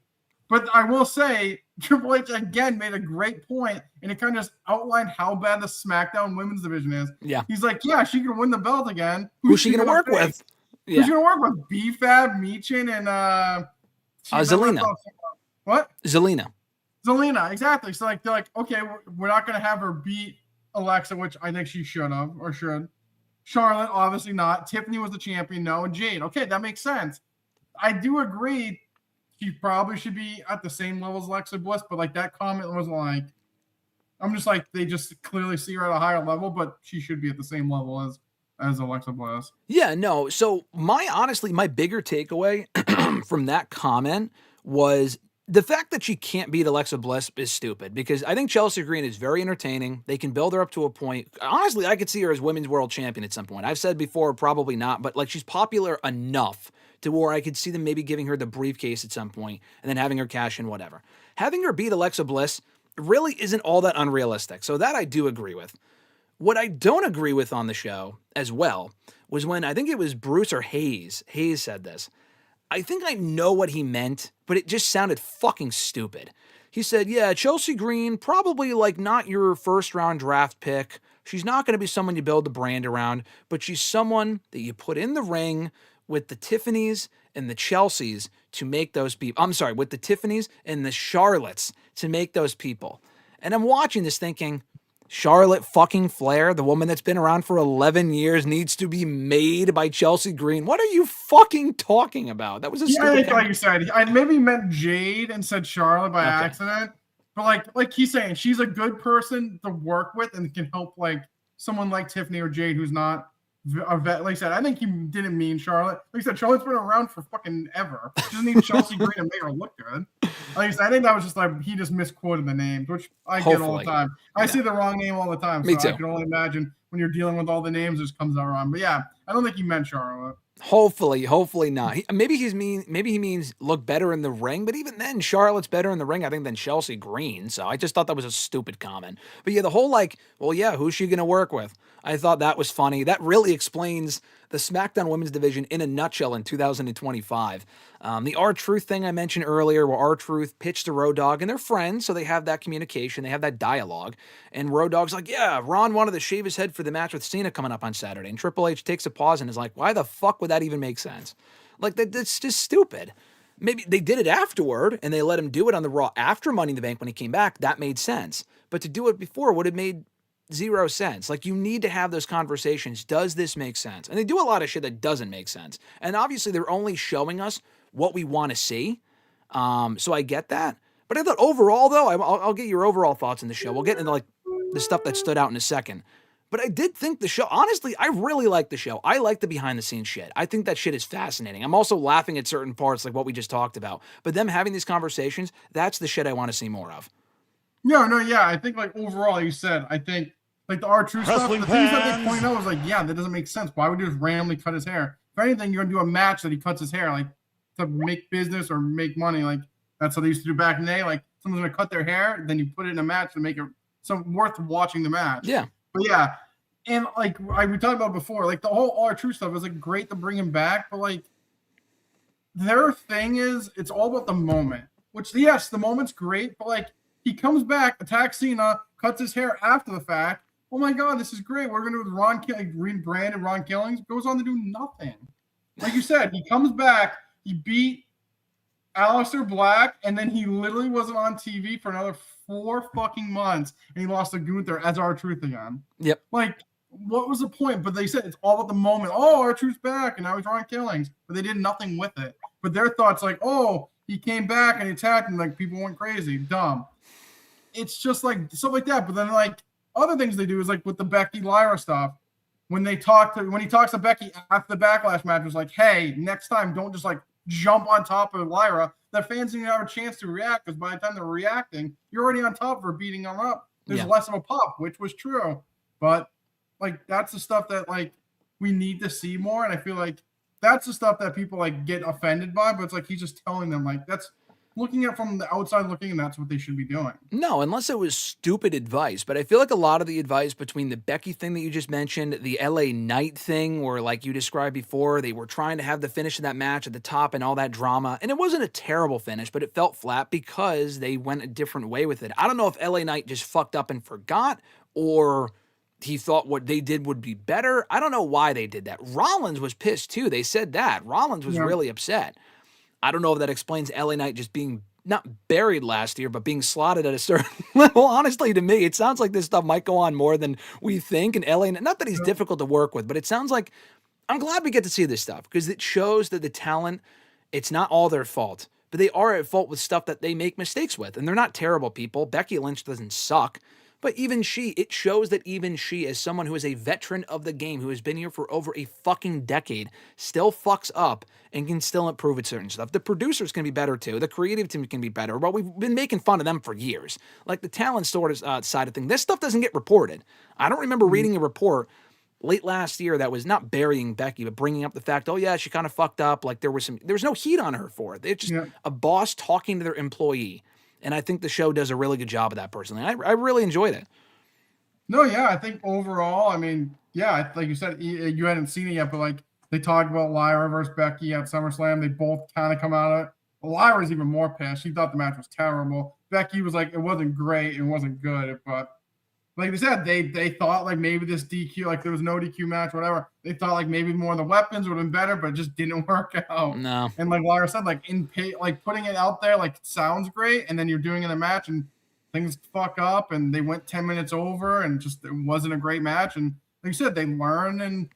But I will say Triple H again made a great point, and it kind of just outlined how bad the SmackDown women's division is. Yeah. He's like, yeah, she can win the belt again. Who's she going to work with? Yeah. Who's going to work with? B-Fab, Michin, and Zelina. What? Zelina, exactly. So like they're like, okay, we're not going to have her beat Alexa, which I think she should have or should. Charlotte, obviously not. Tiffany was the champion, no, and Jade. Okay, that makes sense. I do agree she probably should be at the same level as Alexa Bliss, but like that comment was like, I'm just like, they just clearly see her at a higher level, but she should be at the same level as Alexa Bliss. Yeah, no. So my bigger takeaway from that comment was the fact that she can't beat Alexa Bliss is stupid, because I think Chelsea Green is very entertaining. They can build her up to a point. Honestly, I could see her as women's world champion at some point. I've said before, probably not, but like she's popular enough to where I could see them maybe giving her the briefcase at some point and then having her cash in, whatever. Having her beat Alexa Bliss really isn't all that unrealistic. So that I do agree with. What I don't agree with on the show as well was when I think it was Bruce or Hayes said this. I think I know what he meant, but it just sounded fucking stupid. He said, yeah, Chelsea Green, probably like not your first round draft pick. She's not going to be someone you build the brand around, but she's someone that you put in the ring with the Tiffanys and the Chelseas to make those people. I'm sorry, with the Tiffanys and the Charlottes to make those people. And I'm watching this thinking, Charlotte fucking Flair, the woman that's been around for 11 years, needs to be made by Chelsea Green. What are you fucking talking about? That was a stupid. I think, like you said, I maybe meant Jade and said Charlotte by accident. But like he's saying, she's a good person to work with and can help like someone like Tiffany or Jade who's not a vet. Like I said, I think he didn't mean Charlotte. Like I said, Charlotte's been around for fucking ever. She doesn't need Chelsea Green to make her look good. Like I said, I think that was just like he just misquoted the names, which I get all the time. I see the wrong name all the time, so Me too. I can only imagine when you're dealing with all the names, it just comes out wrong. But yeah, I don't think he meant Charlotte. Hopefully not. Maybe he means look better in the ring, but even then, Charlotte's better in the ring, I think, than Chelsea Green. So I just thought that was a stupid comment. But yeah, the whole like, well, yeah, who's she gonna work with? I thought that was funny. That really explains the SmackDown Women's Division in a nutshell in 2025. The R-Truth thing I mentioned earlier, where R-Truth pitched to Road Dogg, and they're friends, so they have that communication, they have that dialogue. And Road Dogg's like, yeah, Ron wanted to shave his head for the match with Cena coming up on Saturday. And Triple H takes a pause and is like, why the fuck would that even make sense? Like, that's just stupid. Maybe they did it afterward, and they let him do it on the Raw after Money in the Bank when he came back. That made sense. But to do it before would have made zero sense. Like, you need to have those conversations. Does this make sense? And they do a lot of shit that doesn't make sense. And obviously, they're only showing us what we want to see. So I get that. But I thought overall, though, I'll get your overall thoughts on the show. We'll get into, like, the stuff that stood out in a second. But I did think the show, honestly, I really like the show. I like the behind-the-scenes shit. I think that shit is fascinating. I'm also laughing at certain parts, like what we just talked about. But them having these conversations, that's the shit I want to see more of. Yeah. I think, like, overall, like you said, I think, like, the R-Truth stuff, the things that they point out was like, yeah, that doesn't make sense. Why would you just randomly cut his hair? If anything, you're going to do a match that he cuts his hair, like, to make business or make money. Like, that's what they used to do back in the day. Like, someone's going to cut their hair, then you put it in a match to make it worth watching the match. Yeah. But, yeah. And, like, we talked about before, like, the whole R-Truth stuff is, like, great to bring him back. But, like, their thing is, it's all about the moment. Which, yes, the moment's great. But, like, he comes back, attacks Cena, cuts his hair after the fact. Oh, my God, this is great. We're going to do with Ron rebrand and Ron Killings. Goes on to do nothing. Like you said, he comes back. He beat Aleister Black. And then he literally wasn't on TV for another 4 fucking months. And he lost to Gunther as R-Truth again. Yep. Like, what was the point? But they said it's all about the moment. Oh, R-Truth's back, and now he's Ron Killings. But they did nothing with it. But their thoughts like, oh, he came back and he attacked, and like people went crazy. Dumb. It's just like stuff like that. But then like other things they do is like with the Becky Lyra stuff. When he talks to Becky after the Backlash match, was like, hey, next time don't just like jump on top of Lyra. The fans didn't have a chance to react because by the time they're reacting, you're already on top of her beating them up. There's less of a pop, which was true. But like that's the stuff that like we need to see more, and I feel like that's the stuff that people like get offended by. But it's like he's just telling them like that's looking at from the outside looking, and that's what they should be doing. No, unless it was stupid advice. But I feel like a lot of the advice between the Becky thing that you just mentioned, the LA Knight thing, where like you described before, they were trying to have the finish of that match at the top and all that drama, and it wasn't a terrible finish, but it felt flat because they went a different way with it. I don't know if LA Knight just fucked up and forgot, or he thought what they did would be better. I don't know why they did that. Rollins was pissed too. They said that. Rollins was really upset. I don't know if that explains LA Knight just being not buried last year, but being slotted at a certain level. Honestly, to me, it sounds like this stuff might go on more than we think. And LA, not that he's difficult to work with, but it sounds like I'm glad we get to see this stuff because it shows that the talent, it's not all their fault, but they are at fault with stuff that they make mistakes with. And they're not terrible people. Becky Lynch doesn't suck. But even she, it shows that even she, as someone who is a veteran of the game, who has been here for over a fucking decade, still fucks up and can still improve at certain stuff. The producers can be better too. The creative team can be better. But we've been making fun of them for years. Like the talent sort of side of thing. This stuff doesn't get reported. I don't remember reading a report late last year that was not burying Becky, but bringing up the fact, oh yeah, she kind of fucked up. Like there was no heat on her for it. It's just a boss talking to their employee. And I think the show does a really good job of that personally. I really enjoyed it. No, yeah, I think overall, I mean, yeah, like you said, you hadn't seen it yet, but like they talked about Lyra versus Becky at SummerSlam. They both kind of come out of it. Lyra's even more pissed. She thought the match was terrible. Becky was like, it wasn't great. It wasn't good. But like they said, they thought like maybe this DQ, like there was no DQ match, whatever. They thought like maybe more of the weapons would have been better, but it just didn't work out. No. And like Lyra said, like like putting it out there, like it sounds great, and then you're doing it in a match and things fuck up, and they went 10 minutes over, and just it wasn't a great match. And like you said, they learn, and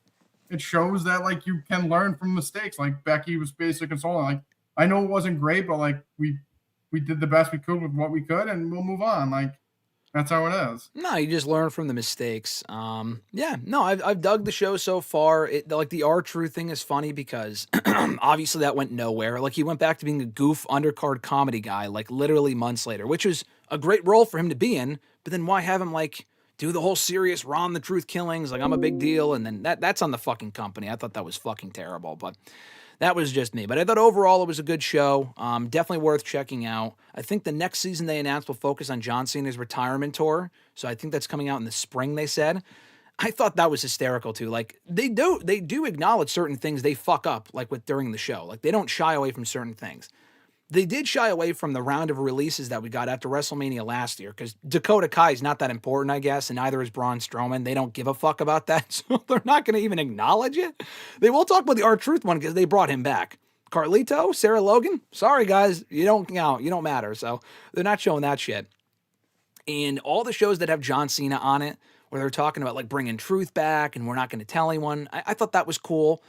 it shows that like you can learn from mistakes. Like Becky was basically consoling, like I know it wasn't great, but like we did the best we could with what we could, and we'll move on. Like. That's how it is. No, you just learn from the mistakes. I've dug the show so far. Like the R-Truth thing is funny because obviously that went nowhere. Like he went back to being a goof undercard comedy guy, like literally months later, which was a great role for him to be in. But then why have him like do the whole serious Ron the Truth killings? Like I'm a big deal. And then that's on the fucking company. I thought that was fucking terrible, but that was just me. But I thought overall it was a good show. Definitely worth checking out. I think the next season they announced will focus on John Cena's retirement tour. So I think that's coming out in the spring, they said. I thought that was hysterical too. Like they do acknowledge certain things they fuck up, like with during the show. Like they don't shy away from certain things. They did shy away from the round of releases that we got after WrestleMania last year because Dakota Kai is not that important, I guess, and neither is Braun Strowman. They don't give a fuck about that, so they're not going to even acknowledge it. They will talk about the R-Truth one because they brought him back. Carlito, Sarah Logan, sorry guys, you don't count, you don't matter. So they're not showing that shit. And all the shows that have John Cena on it, where they're talking about like bringing Truth back and we're not going to tell anyone, I thought that was cool.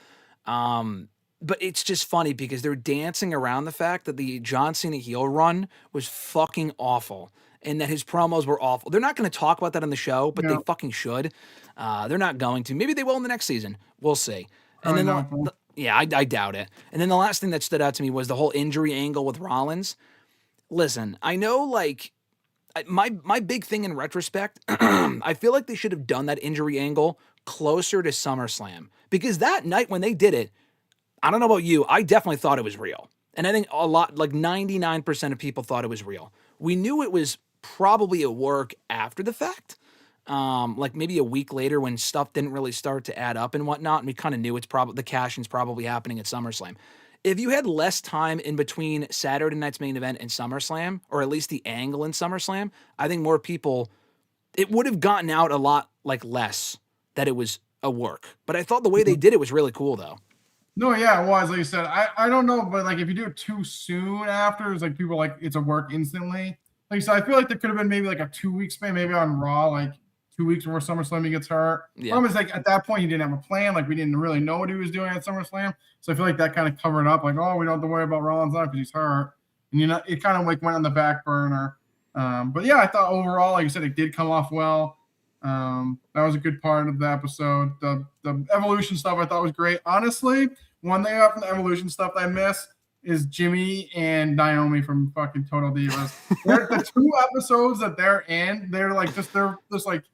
But it's just funny because they're dancing around the fact that the John Cena heel run was fucking awful and that his promos were awful. They're not going to talk about that on the show, but they fucking should. They're not going to. Maybe they will in the next season. We'll see. And then I doubt it. And then the last thing that stood out to me was the whole injury angle with Rollins. Listen, I know like my big thing in retrospect, I feel like they should have done that injury angle closer to SummerSlam because that night when they did it, I don't know about you, I definitely thought it was real. And I think a lot, like 99% of people thought it was real. We knew it was probably a work after the fact, like maybe a week later when stuff didn't really start to add up and whatnot, and we kind of knew it's probably the cash-in's probably happening at SummerSlam. If you had less time in between Saturday night's main event and SummerSlam, or at least the angle in SummerSlam, I think more people, it would have gotten out a lot like less that it was a work. But I thought the way they did it was really cool though. No, yeah, it was. Like you said, I don't know, but like if you do it too soon after, it's like people are like it's a work instantly. Like you said, I feel like there could have been maybe like a 2-week span, maybe on Raw, like 2 weeks before SummerSlam he gets hurt. Yeah. Problem is like at that point he didn't have a plan. Like we didn't really know what he was doing at SummerSlam. So I feel like that kind of covered up. Like, oh, we don't have to worry about Rollins now because he's hurt. And it kind of like went on the back burner. But yeah, I thought overall, like you said, it did come off well. That was a good part of the episode. The Evolution stuff I thought was great. Honestly, one thing out from the Evolution stuff that I miss is Jimmy and Naomi from fucking Total Divas. The 2 episodes that they're in, they're just like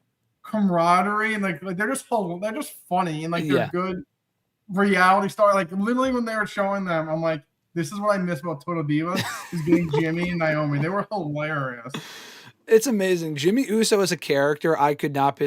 camaraderie and like they're just funny and like they're good reality star. Like literally when they were showing them, I'm like, this is what I miss about Total Divas is getting Jimmy and Naomi. They were hilarious. It's amazing. Jimmy Uso as a character, I could not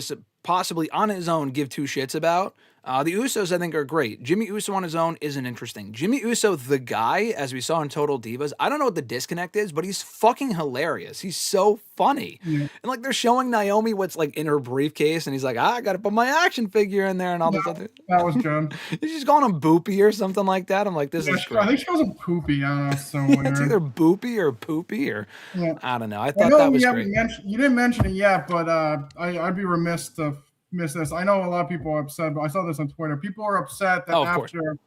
possibly on his own give 2 shits about. The Usos, I think, are great. Jimmy Uso on his own isn't interesting. Jimmy Uso, the guy, as we saw in Total Divas, I don't know what the disconnect is, but he's fucking hilarious. He's so funny. Yeah. And, like, they're showing Naomi what's, like, in her briefcase, and he's like, I got to put my action figure in there and all this other. That was good. She's calling him Boopy or something like that. I'm like, this is great. I think she calls him Poopy. I don't know. It's so weird. It's either Boopy or Poopy or, I don't know. I thought that was great. You didn't mention it yet, but I'd be remiss to miss this. I know a lot of people are upset, but I saw this on Twitter. People are upset that after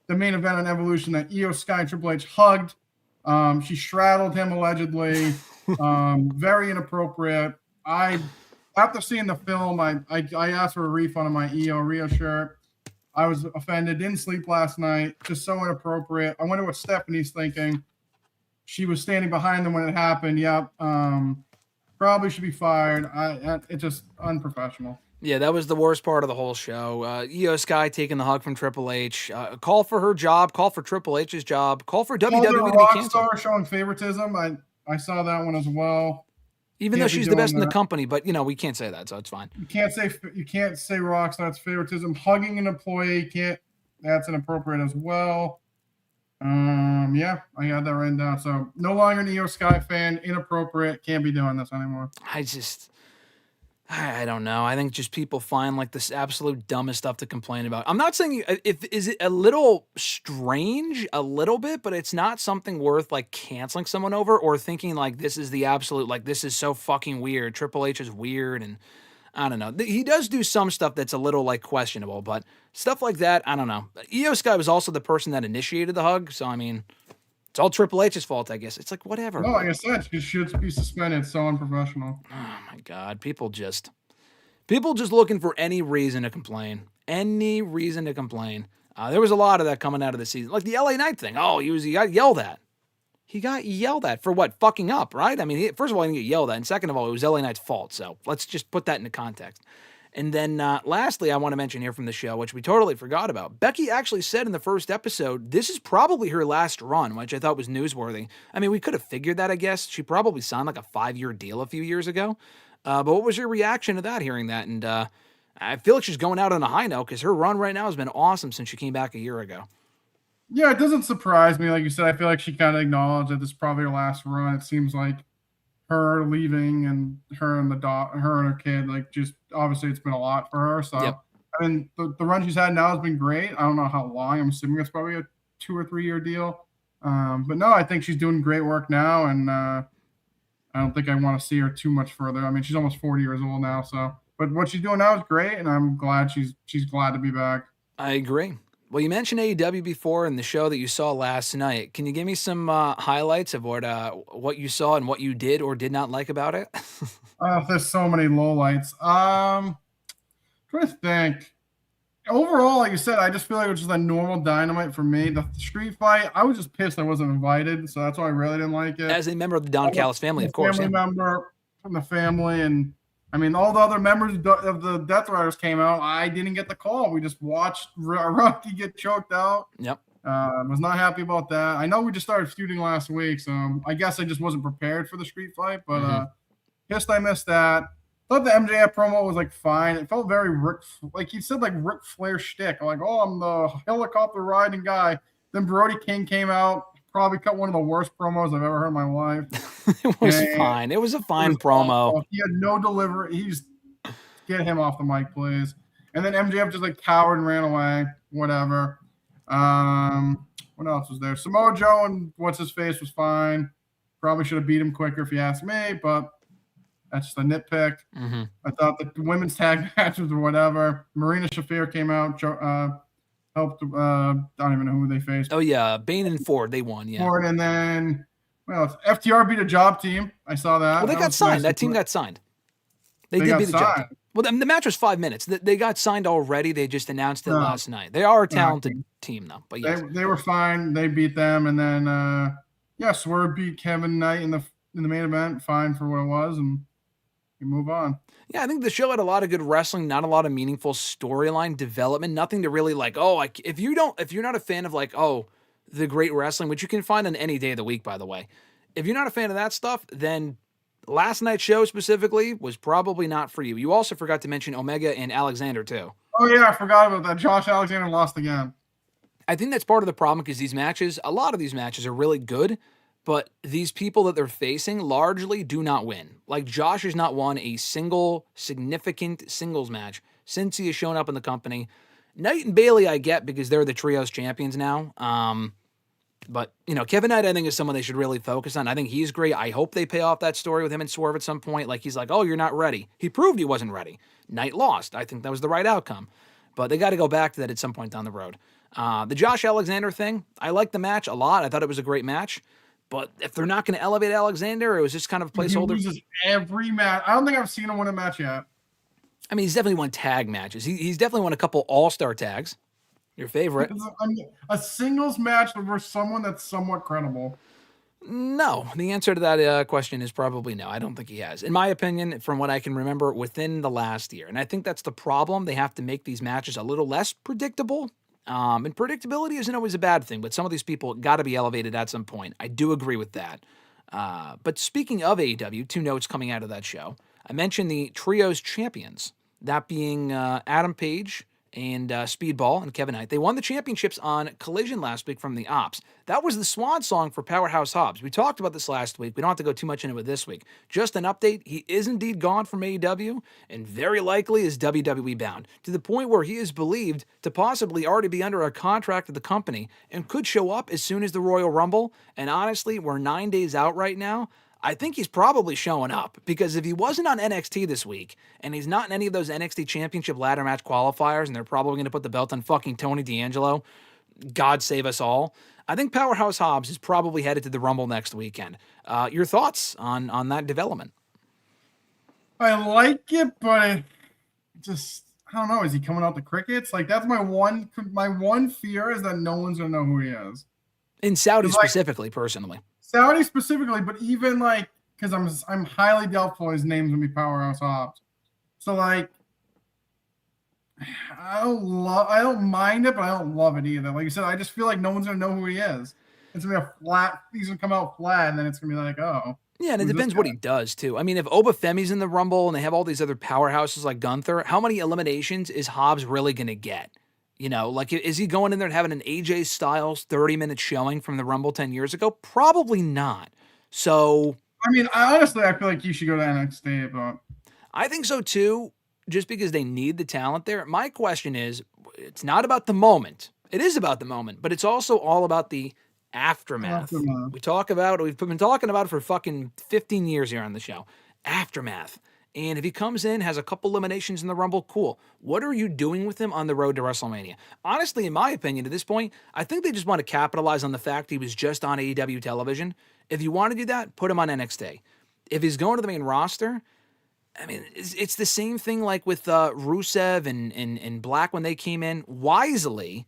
the main event on Evolution that Io Sky and Triple H hugged. She straddled him allegedly. Very inappropriate. After seeing the film, I asked for a refund on my Rio shirt. I was offended. Didn't sleep last night. Just so inappropriate. I wonder what Stephanie's thinking. She was standing behind them when it happened. Yep. Probably should be fired. It's just unprofessional. Yeah, that was the worst part of the whole show. Io Sky taking the hug from Triple H. Call for her job. Call for Triple H's job. Call for WWE to be canceled. Rockstar showing favoritism. I saw that one as well. Even though she's the best in the company, but we can't say that, so it's fine. You can't say Rockstar's favoritism. Hugging an employee that's inappropriate as well. Yeah, I got that written down. So no longer an Io Sky fan. Inappropriate. Can't be doing this anymore. I don't know. I think just people find like this absolute dumbest stuff to complain about. I'm not saying is it a little strange, a little bit, but it's not something worth like canceling someone over or thinking like this is the absolute, like this is so fucking weird. Triple H is weird. And I don't know. He does do some stuff that's a little like questionable, but stuff like that, I don't know. Io Sky was also the person that initiated the hug. So, I mean, it's all Triple H's fault, I guess. It's like, whatever. No, like I said, she should be suspended. It's so unprofessional. Oh, my God. People just looking for any reason to complain. Any reason to complain. There was a lot of that coming out of the season. Like the LA Knight thing. Oh, he got yelled at. He got yelled at for what? Fucking up, right? I mean, first of all, he didn't get yelled at. And second of all, it was LA Knight's fault. So let's just put that into context. And then lastly, I want to mention here from the show, which we totally forgot about. Becky actually said in the first episode, this is probably her last run, which I thought was newsworthy. I mean, we could have figured that, I guess. She probably signed like a 5-year deal a few years ago. But what was your reaction to that, hearing that? And I feel like she's going out on a high note because her run right now has been awesome since she came back a year ago. Yeah, it doesn't surprise me. Like you said, I feel like she kind of acknowledged that this is probably her last run. It seems like her leaving and her and her kid, like, just obviously it's been a lot for her. So, Yep. I mean, the run she's had now has been great. I don't know how long. I'm assuming it's probably a 2 or 3 year deal. But no, I think she's doing great work now, and I don't think I want to see her too much further. I mean, she's almost 40 years old now, so. But what she's doing now is great, and I'm glad she's glad to be back. I agree. Well, you mentioned AEW before in the show that you saw last night. Can you give me some highlights of what you saw and what you did or did not like about it? There's so many lowlights. Trying to think. Overall, like you said, I just feel like it was just a normal Dynamite for me. The street fight, I was just pissed I wasn't invited, so that's why I really didn't like it. As a member of the Don Callis family, of course. Family member from the family, and I mean, all the other members of the Death Riders came out. I didn't get the call. We just watched Rocky get choked out. Yep. Was not happy about that. I know we just started feuding last week, so I guess I just wasn't prepared for the street fight, but pissed I missed that. Thought the MJF promo was like fine. It felt very Ric Flair shtick. Like, oh, I'm the helicopter riding guy. Then Brody King came out, probably cut one of the worst promos I've ever heard in my life. It was fine. It was a fine promo. Awful. He had no delivery. He just get him off the mic, please. And then MJF just like cowered and ran away. Whatever. What else was there? Samoa Joe and what's his face was fine. Probably should have beat him quicker if you ask me, but that's just a nitpick. Mm-hmm. I thought the women's tag matches or whatever. Marina Shafir came out, helped. I don't even know who they faced. Oh yeah, Bane and Ford, they won. Yeah. Ford, and then FTR beat a job team. I saw that. Well, they got signed. That team got signed. They did beat the job team. Well, the match was 5 minutes. They got signed already. They just announced it last night. They are a talented team, though. But yes. They were fine. They beat them, and then Swerve beat Kevin Knight in the main event. Fine for what it was, and we move on. Yeah, I think the show had a lot of good wrestling, not a lot of meaningful storyline development, nothing to really if you're not a fan of the great wrestling, which you can find on any day of the week, by the way. If you're not a fan of that stuff, then last night's show specifically was probably not for you. You also forgot to mention Omega and Alexander too. Oh yeah, I forgot about that. Josh Alexander lost again. I think that's part of the problem because a lot of these matches are really good, but these people that they're facing largely do not win. Like, Josh has not won a single significant singles match since he has shown up in the company. Knight and Bailey I get because they're the trios champions now. But, Kevin Knight I think is someone they should really focus on. I think he's great. I hope they pay off that story with him and Swerve at some point. Like, he's like, oh, you're not ready. He proved he wasn't ready. Knight lost. I think that was the right outcome. But they got to go back to that at some point down the road. The Josh Alexander thing, I liked the match a lot. I thought it was a great match. But if they're not going to elevate Alexander, it was just kind of a placeholder. He loses every match. I don't think I've seen him win a match yet. I mean, he's definitely won tag matches. He's definitely won a couple all-star tags. Your favorite. A singles match versus someone that's somewhat credible. No. The answer to that question is probably no. I don't think he has. In my opinion, from what I can remember, within the last year. And I think that's the problem. They have to make these matches a little less predictable. And predictability isn't always a bad thing, but some of these people got to be elevated at some point. I do agree with that. But speaking of AEW, 2 notes coming out of that show. I mentioned the trios champions, that being Adam Page and Speedball and Kevin Knight. They won the championships on Collision last week from the Ops. That was the swan song for Powerhouse Hobbs. We talked about this last week. We don't have to go too much into it this week. Just an update, he is indeed gone from AEW and very likely is WWE bound, to the point where he is believed to possibly already be under a contract with the company and could show up as soon as the Royal Rumble. And honestly, we're 9 days out right now. I think he's probably showing up, because if he wasn't on NXT this week and he's not in any of those NXT Championship ladder match qualifiers and they're probably going to put the belt on fucking Tony D'Angelo, God save us all, I think Powerhouse Hobbs is probably headed to the Rumble next weekend. Your thoughts on that development? I like it, but I don't know. Is he coming out the crickets? Like, that's my one fear is that no one's going to know who he is. In Saudi specifically, personally. Saudi specifically, but even because I'm highly doubtful his name's gonna be Powerhouse Hobbs. So I don't mind it, but I don't love it either. Like you said, I just feel like no one's gonna know who he is. It's gonna be he's gonna come out flat, and then it's gonna be like, oh. Yeah, and it depends what he does, too. I mean, if Obafemi's in the Rumble and they have all these other powerhouses like Gunther, how many eliminations is Hobbs really going to get? You know, like, is he going in there and having an AJ Styles 30-minute showing from the Rumble 10 years ago? Probably not. So, I mean, I feel like he should go to NXT, but I think so, too, just because they need the talent there. My question is, it's not about the moment. It is about the moment, but it's also all about the aftermath. We've been talking about it for fucking 15 years here on the show. Aftermath. And if he comes in, has a couple eliminations in the Rumble, cool. What are you doing with him on the road to WrestleMania? Honestly, in my opinion, at this point, I think they just want to capitalize on the fact he was just on AEW television. If you want to do that, put him on NXT. If he's going to the main roster, I mean, it's the same thing like with Rusev and Black when they came in. Wisely,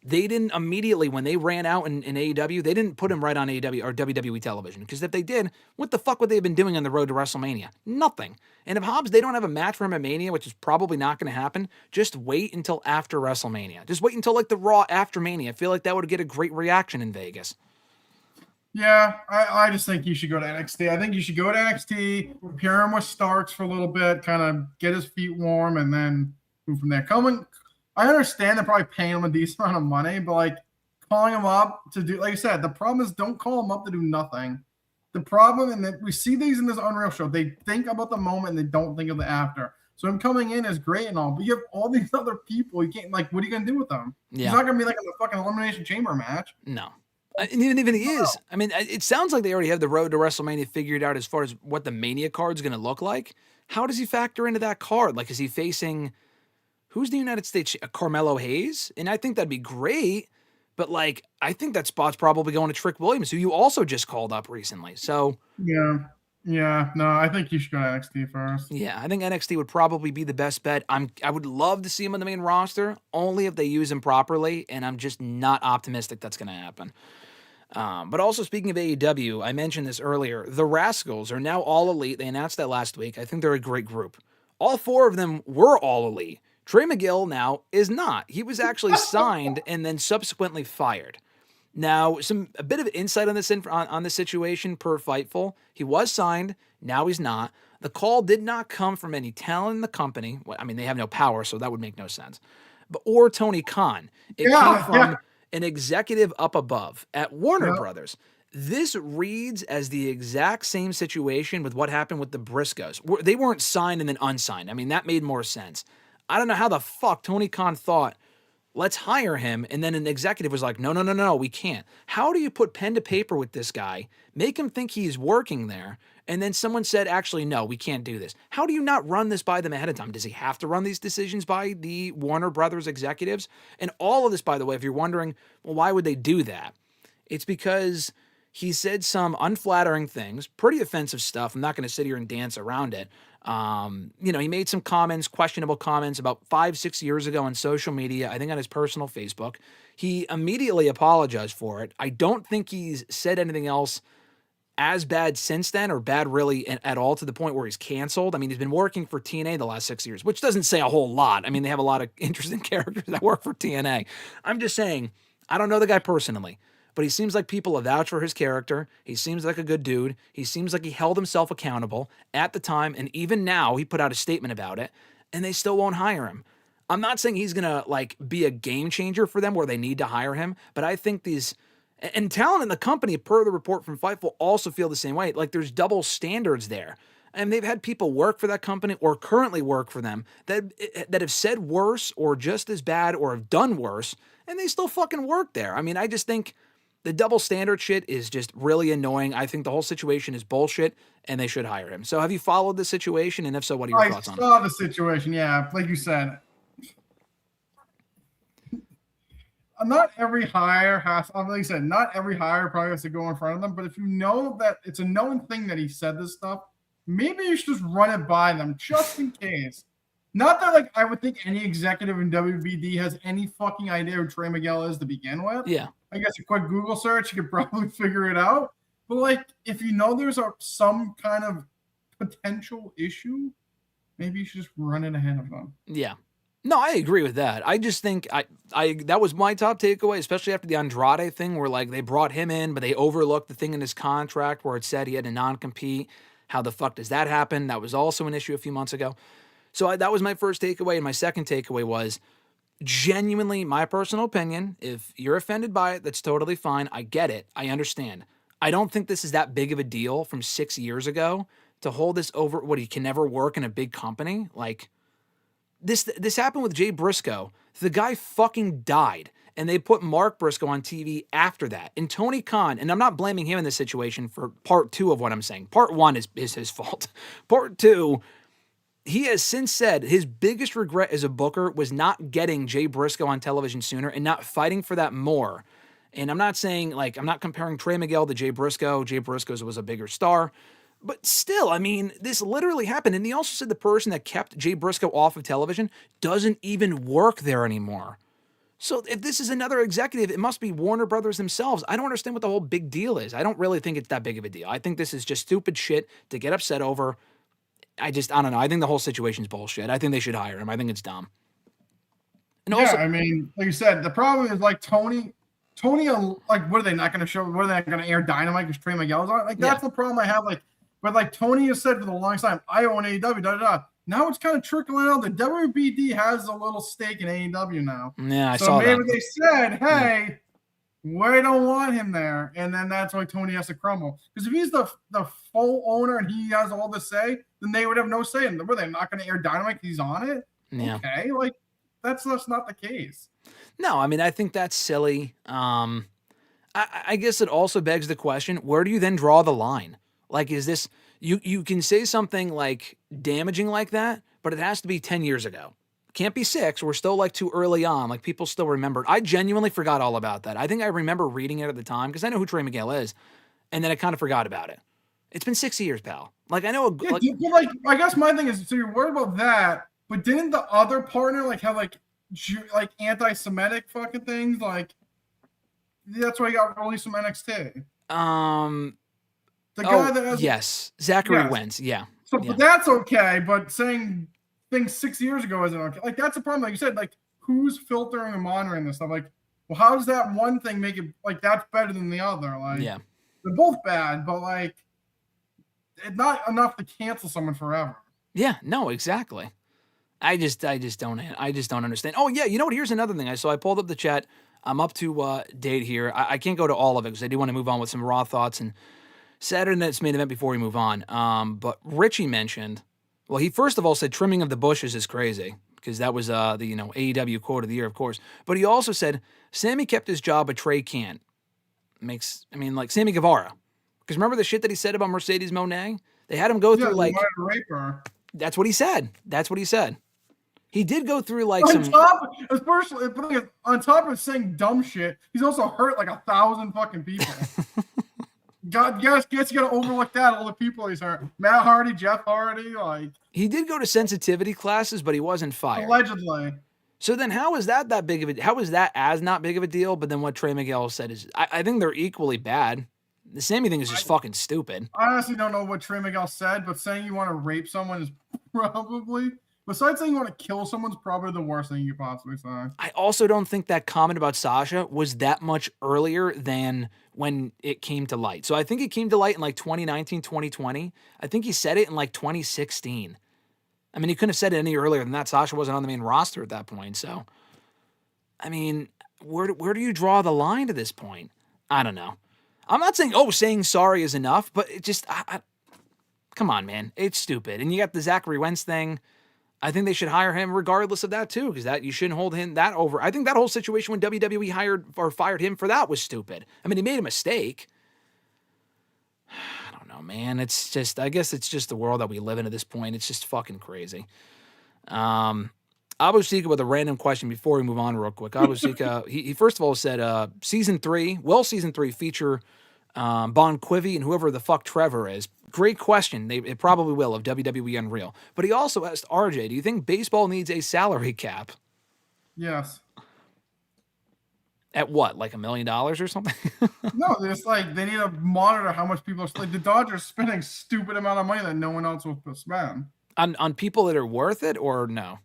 they didn't immediately, when they ran out in AEW, they didn't put him right on AEW or WWE television. Because if they did, what the fuck would they have been doing on the road to WrestleMania? Nothing. And if Hobbs, they don't have a match for him at Mania, which is probably not going to happen, just wait until after WrestleMania. Just wait until like the Raw after Mania. I feel like that would get a great reaction in Vegas. Yeah, I just think you should go to NXT. I think you should go to NXT, pair him with Starks for a little bit, kind of get his feet warm, and then move from there. I understand they're probably paying him a decent amount of money, but like calling him up to do, like I said, the problem is don't call him up to do nothing. The problem, and that we see these in this Unreal show, they think about the moment and they don't think of the after. So him coming in is great and all, but you have all these other people. You can't, like, what are you gonna do with them? Yeah. He's not gonna be like in a fucking Elimination Chamber match. No. And even if he is, I mean, it sounds like they already have the road to WrestleMania figured out as far as what the Mania card's going to look like. How does he factor into that card? Like, is he facing, who's the United States? Carmelo Hayes? And I think that'd be great, but like, I think that spot's probably going to Trick Williams, who you also just called up recently. So yeah, no, I think you should go to NXT first. Yeah, I think NXT would probably be the best bet. I would love to see him on the main roster, only if they use him properly, and I'm just not optimistic that's going to happen. But also, speaking of AEW, I mentioned this earlier, the Rascals are now all elite. They announced that last week. I think they're a great group. All four of them were all elite. Trey Miguel now is not. He was actually signed and then subsequently fired. Now, a bit of insight on this situation per Fightful. He was signed. Now he's not. The call did not come from any talent in the company. Well, I mean, they have no power, so that would make no sense. Or Tony Khan. It came from an executive up above at Warner Brothers. This reads as the exact same situation with what happened with the Briscoes. They weren't signed and then unsigned. I mean, that made more sense. I don't know how the fuck Tony Khan thought, let's hire him, and then an executive was like, no, we can't. How do you put pen to paper with this guy, make him think he's working there, and then someone said, actually, no, we can't do this? How do you not run this by them ahead of time? Does he have to run these decisions by the Warner Brothers executives? And all of this, by the way, if you're wondering, well, why would they do that? It's because he said some unflattering things, pretty offensive stuff. I'm not going to sit here and dance around it. He made some questionable comments about 5-6 years ago on social media, I think on his personal Facebook. He immediately apologized for it. I don't think he's said anything else as bad since then, or bad really at all, to the point where he's canceled. I mean, he's been working for TNA the last 6 years, which doesn't say a whole lot. I mean, they have a lot of interesting characters that work for TNA. I'm just saying, I don't know the guy personally, but he seems like people vouch for his character. He seems like a good dude. He seems like he held himself accountable at the time, and even now he put out a statement about it, and they still won't hire him. I'm not saying he's going to be a game changer for them where they need to hire him, but I think these, and talent in the company, per the report from Fightful, also feel the same way. Like, there's double standards there. And they've had people work for that company or currently work for them that have said worse or just as bad or have done worse, and they still fucking work there. I mean, I just think the double standard shit is just really annoying. I think the whole situation is bullshit, and they should hire him. So have you followed the situation? And if so, what are your thoughts on it? I saw the situation, yeah. Like you said, not every hire like I said, not every hire probably has to go in front of them. But if you know that it's a known thing that he said this stuff, maybe you should just run it by them just in case. Not that, I would think any executive in WBD has any fucking idea who Trey Miguel is to begin with. Yeah. I guess a quick Google search, you could probably figure it out. But, if you know there's some kind of potential issue, maybe you should just run it ahead of them. Yeah. No, I agree with that. I just think I that was my top takeaway, especially after the Andrade thing, where like they brought him in, but they overlooked the thing in his contract where it said he had a non-compete. How the fuck does that happen? That was also an issue a few months ago. So that was my first takeaway, and my second takeaway was genuinely my personal opinion. If you're offended by it, that's totally fine. I get it. I understand. I don't think this is that big of a deal from 6 years ago to hold this over. What, he can never work in a big company? Like, this happened with Jay Briscoe. The guy fucking died, and they put Mark Briscoe on TV after that. And Tony Khan, and I'm not blaming him in this situation for part two of what I'm saying. Part one is his fault. Part two, he has since said his biggest regret as a booker was not getting Jay Briscoe on television sooner and not fighting for that more. And I'm not saying, like, I'm not comparing Trey Miguel to Jay Briscoe. Jay Briscoe was a bigger star. But still, I mean, this literally happened. And he also said the person that kept Jay Briscoe off of television doesn't even work there anymore. So if this is another executive, it must be Warner Brothers themselves. I don't understand what the whole big deal is. I don't really think it's that big of a deal. I think this is just stupid shit to get upset over. I don't know. I think the whole situation's bullshit. I think they should hire him. I think it's dumb. And also, I mean, like you said, the problem is like Tony, like, what are they not going to show? What are they not going to air Dynamite because Trey Miguel's on? Like, that's the problem I have. Like, but like Tony has said for the longest time, I own AEW, Now it's kind of trickling out. The WBD has a little stake in AEW now. Yeah, I saw that. So maybe they said, hey, we don't want him there. And then that's why Tony has to crumble. Because if he's the full owner and he has all the say, then they would have no say. And were they not going to air Dynamite because he's on it? Yeah. Okay, like, that's just not the case. No, I mean, I think that's silly. I guess it also begs the question, where do you then draw the line? Like, is this, you can say something like damaging like that, but it has to be 10 years ago. Can't be 6. We're still like too early on. Like, people still remembered. I genuinely forgot all about that. I think I remember reading it at the time because I know who Trey Miguel is. And then I kind of forgot about it. It's been 6 years, pal. Like, I know. Like, I guess my thing is, so you're worried about that, but didn't the other partner like have like anti-Semitic fucking things? Like, that's why he got released from NXT. The guy that has, yes, Zachary Wentz, yeah. So But that's okay, but saying things 6 years ago isn't okay. Like, that's the problem. Like you said, like, who's filtering and monitoring this stuff? Like, well, how does that one thing make it like that's better than the other? Like, they're both bad, but like, it's not enough to cancel someone forever. Yeah, no, exactly. I just don't understand. Oh yeah, you know what? Here's another thing. I pulled up the chat. I'm up to date here. I can't go to all of it because I do want to move on with some raw thoughts and Saturday night's main event before we move on. But Richie mentioned, well, he first of all said trimming of the bushes is crazy because that was the AEW quote of the year, of course. But he also said Sammy kept his job, but Trey can't. Like Sammy Guevara. Because remember the shit that he said about Mercedes Moné? They had him go through like. Rape her. That's what he said. He did go through like on top of saying dumb shit, he's also hurt like 1,000 fucking people. God, guess you gotta overlook that. All the people he's hurt. Matt Hardy, Jeff Hardy, like. He did go to sensitivity classes, but he wasn't fired. Allegedly. So then how is that big of a how is that as not big of a deal? But then what Trey Miguel said is I think they're equally bad. The Sammy thing is just fucking stupid. I honestly don't know what Trey Miguel said, but saying you want to rape someone is probably, besides saying you want to kill someone, is probably the worst thing you could possibly say. I also don't think that comment about Sasha was that much earlier than when it came to light. So I think it came to light in like 2019, 2020. I think he said it in like 2016. I mean, he couldn't have said it any earlier than that. Sasha wasn't on the main roster at that point. So, I mean, where do you draw the line to this point? I don't know. I'm not saying, saying sorry is enough, but it just, come on, man. It's stupid. And you got the Zachary Wentz thing. I think they should hire him regardless of that, too, because that you shouldn't hold him that over. I think that whole situation when WWE hired or fired him for that was stupid. I mean, he made a mistake. I don't know, man. It's just, I guess it's just the world that we live in at this point. It's just fucking crazy. Abu Sika with a random question before we move on real quick. Abu Sika, he first of all said, season 3 feature Bon Quivy and whoever the fuck Trevor is. Great question. It probably will of WWE Unreal. But he also asked RJ, do you think baseball needs a salary cap? Yes. At what, like $1 million or something? No, it's like they need to monitor how much people like the Dodgers spending stupid amount of money that no one else will spend. On people that are worth it or no?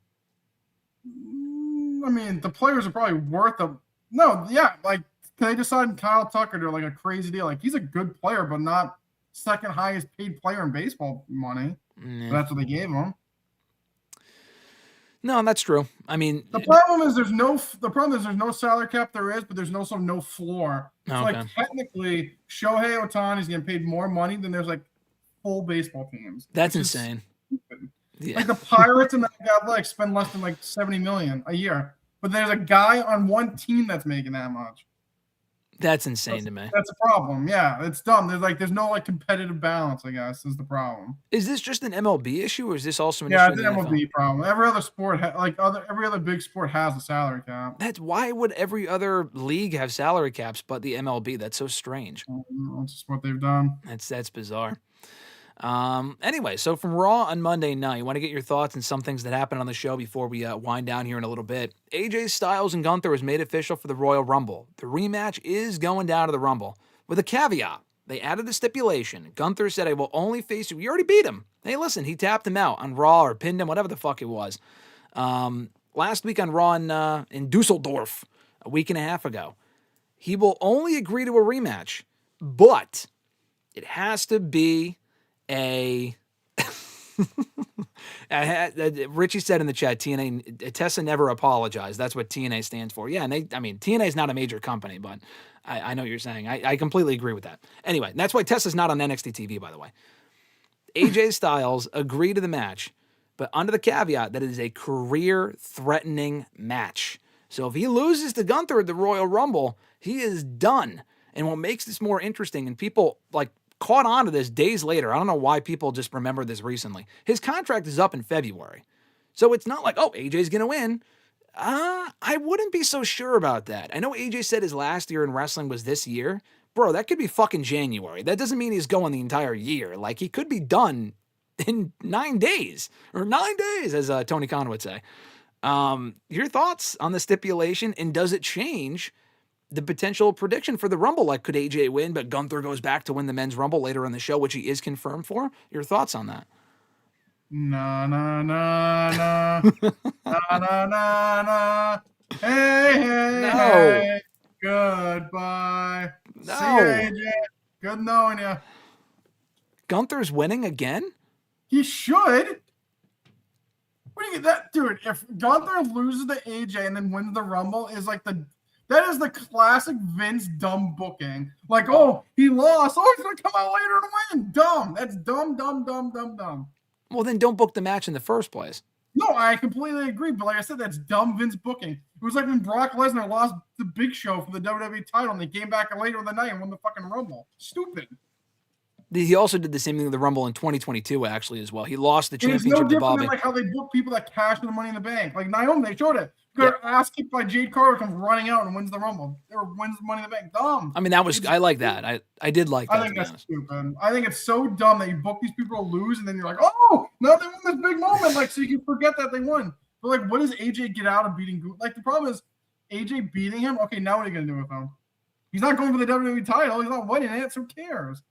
I mean, the players are probably worth a no. Yeah, like they decided Kyle Tucker to like a crazy deal. Like he's a good player, but not second highest paid player in baseball money. But that's what they gave him. No, that's true. I mean, the problem is there's no salary cap. There is, but there's also no floor. So okay. like technically, Shohei Ohtani is getting paid more money than there's like full baseball teams. That's insane. Yeah. Like the Pirates and the Athletics spend less than like $70 million a year, but there's a guy on one team that's making that much. That's insane to me. That's a problem. Yeah, it's dumb. There's no like competitive balance, I guess, is the problem. Is this just an MLB issue, or is this also an issue? Yeah, it's an MLB problem. Every other sport, every other big sport has a salary cap. That's why would every other league have salary caps, but the MLB? That's so strange. That's just what they've done. That's bizarre. Anyway, so from Raw on Monday night, you want to get your thoughts on some things that happened on the show before we wind down here in a little bit. AJ Styles and Gunther was made official for the Royal Rumble. The rematch is going down to the Rumble with a caveat. They added a stipulation. Gunther said, I will only face you. You already beat him. Hey, listen, he tapped him out on Raw or pinned him, whatever the fuck it was. Last week on Raw in Dusseldorf, a week and a half ago. He will only agree to a rematch, but it has to be Richie said in the chat, TNA, Tessa never apologized. That's what TNA stands for. Yeah, and TNA is not a major company, but I know what you're saying. I completely agree with that. Anyway, that's why Tessa's not on NXT TV, by the way. AJ Styles agreed to the match, but under the caveat that it is a career-threatening match. So if he loses to Gunther at the Royal Rumble, he is done. And what makes this more interesting, and people caught on to this days later. I don't know why people just remember this recently. His contract is up in February. So it's not like, oh, AJ's going to win. I wouldn't be so sure about that. I know AJ said his last year in wrestling was this year. Bro, that could be fucking January. That doesn't mean he's going the entire year. Like, he could be done in 9 days. Or 9 days, as Tony Khan would say. Your thoughts on the stipulation, and does it change the potential prediction for the Rumble? Like, could AJ win, but Gunther goes back to win the men's Rumble later in the show, which he is confirmed for? Your thoughts on that? Na na na na na na na. Hey, no. Hey, goodbye. No. See you, AJ. Good knowing you. Gunther's winning again? He should. What do you get that, dude? If Gunther loses to AJ and then wins the Rumble, that is the classic Vince dumb booking. Like, oh, he lost. Oh, he's going to come out later and win. Dumb. That's dumb, dumb, dumb, dumb, dumb. Well, then don't book the match in the first place. No, I completely agree. But like I said, that's dumb Vince booking. It was like when Brock Lesnar lost the Big Show for the WWE title and they came back later in the night and won the fucking Rumble. Stupid. He also did the same thing with the Rumble in 2022, actually, as well. He lost the championship no to Bobby. Than like how they book people that cash in the Money in the Bank. Like Naomi, they showed it. Got her ass kicked by Jade Carter, comes running out and wins the Rumble. Or wins the Money in the Bank. Dumb. I mean, I like that. I did like that. I think that's stupid. I think it's so dumb that you book these people to lose and then you're like, oh, now they won this big moment. Like, so you can forget that they won. But like, what does AJ get out of beating? Like, the problem is AJ beating him. Okay, now what are you going to do with him? He's not going for the WWE title. He's not winning it. So who cares?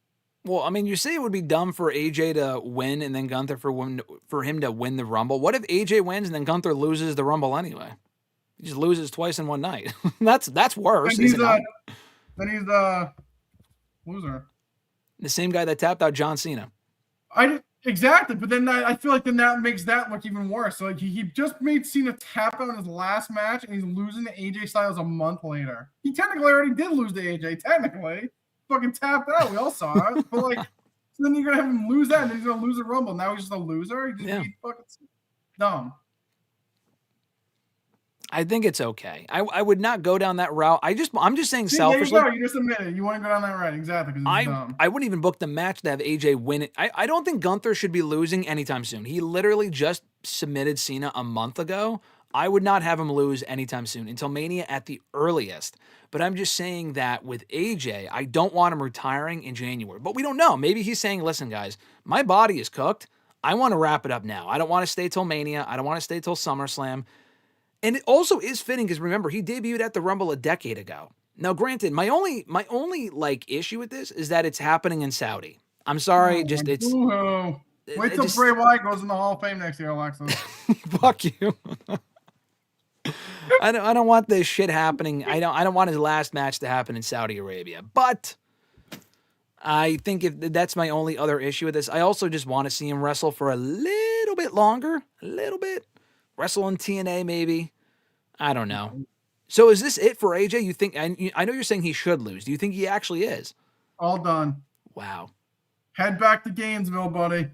Well, I mean, you say it would be dumb for AJ to win and then Gunther for him to win the Rumble. What if AJ wins and then Gunther loses the Rumble anyway? He just loses twice in one night. That's worse. Then he's the loser. The same guy that tapped out John Cena. Exactly, but then I feel like then that makes that look even worse. So like he just made Cena tap out in his last match, and he's losing to AJ Styles a month later. He technically already did lose to AJ. Technically, fucking tapped out. We all saw it. But like, so then you're gonna have him lose that, and then he's gonna lose a Rumble. Now he's just a loser. He just fucking dumb. I think it's okay. I would not go down that route. I'm just saying selfishly. There you go. You just admitted you want to go down that route. Exactly. I wouldn't even book the match to have AJ win it. I don't think Gunther should be losing anytime soon. He literally just submitted Cena a month ago. I would not have him lose anytime soon, until Mania at the earliest. But I'm just saying that with AJ, I don't want him retiring in January. But we don't know. Maybe he's saying, listen, guys, my body is cooked. I want to wrap it up now. I don't want to stay till Mania. I don't want to stay till SummerSlam. And it also is fitting because remember, he debuted at the Rumble a decade ago. Now, granted, my only like issue with this is that it's happening in Saudi. I'm sorry, Wait till Bray Wyatt goes in the Hall of Fame next year, Alexis. Fuck you. I don't want this shit happening. I don't want his last match to happen in Saudi Arabia. But I think if that's my only other issue with this, I also just want to see him wrestle for a little bit longer, a little bit. Wrestle in TNA maybe. I don't know. So is this it for AJ? You think? I know you're saying he should lose. Do you think he actually is? All done. Wow. Head back to Gainesville, buddy.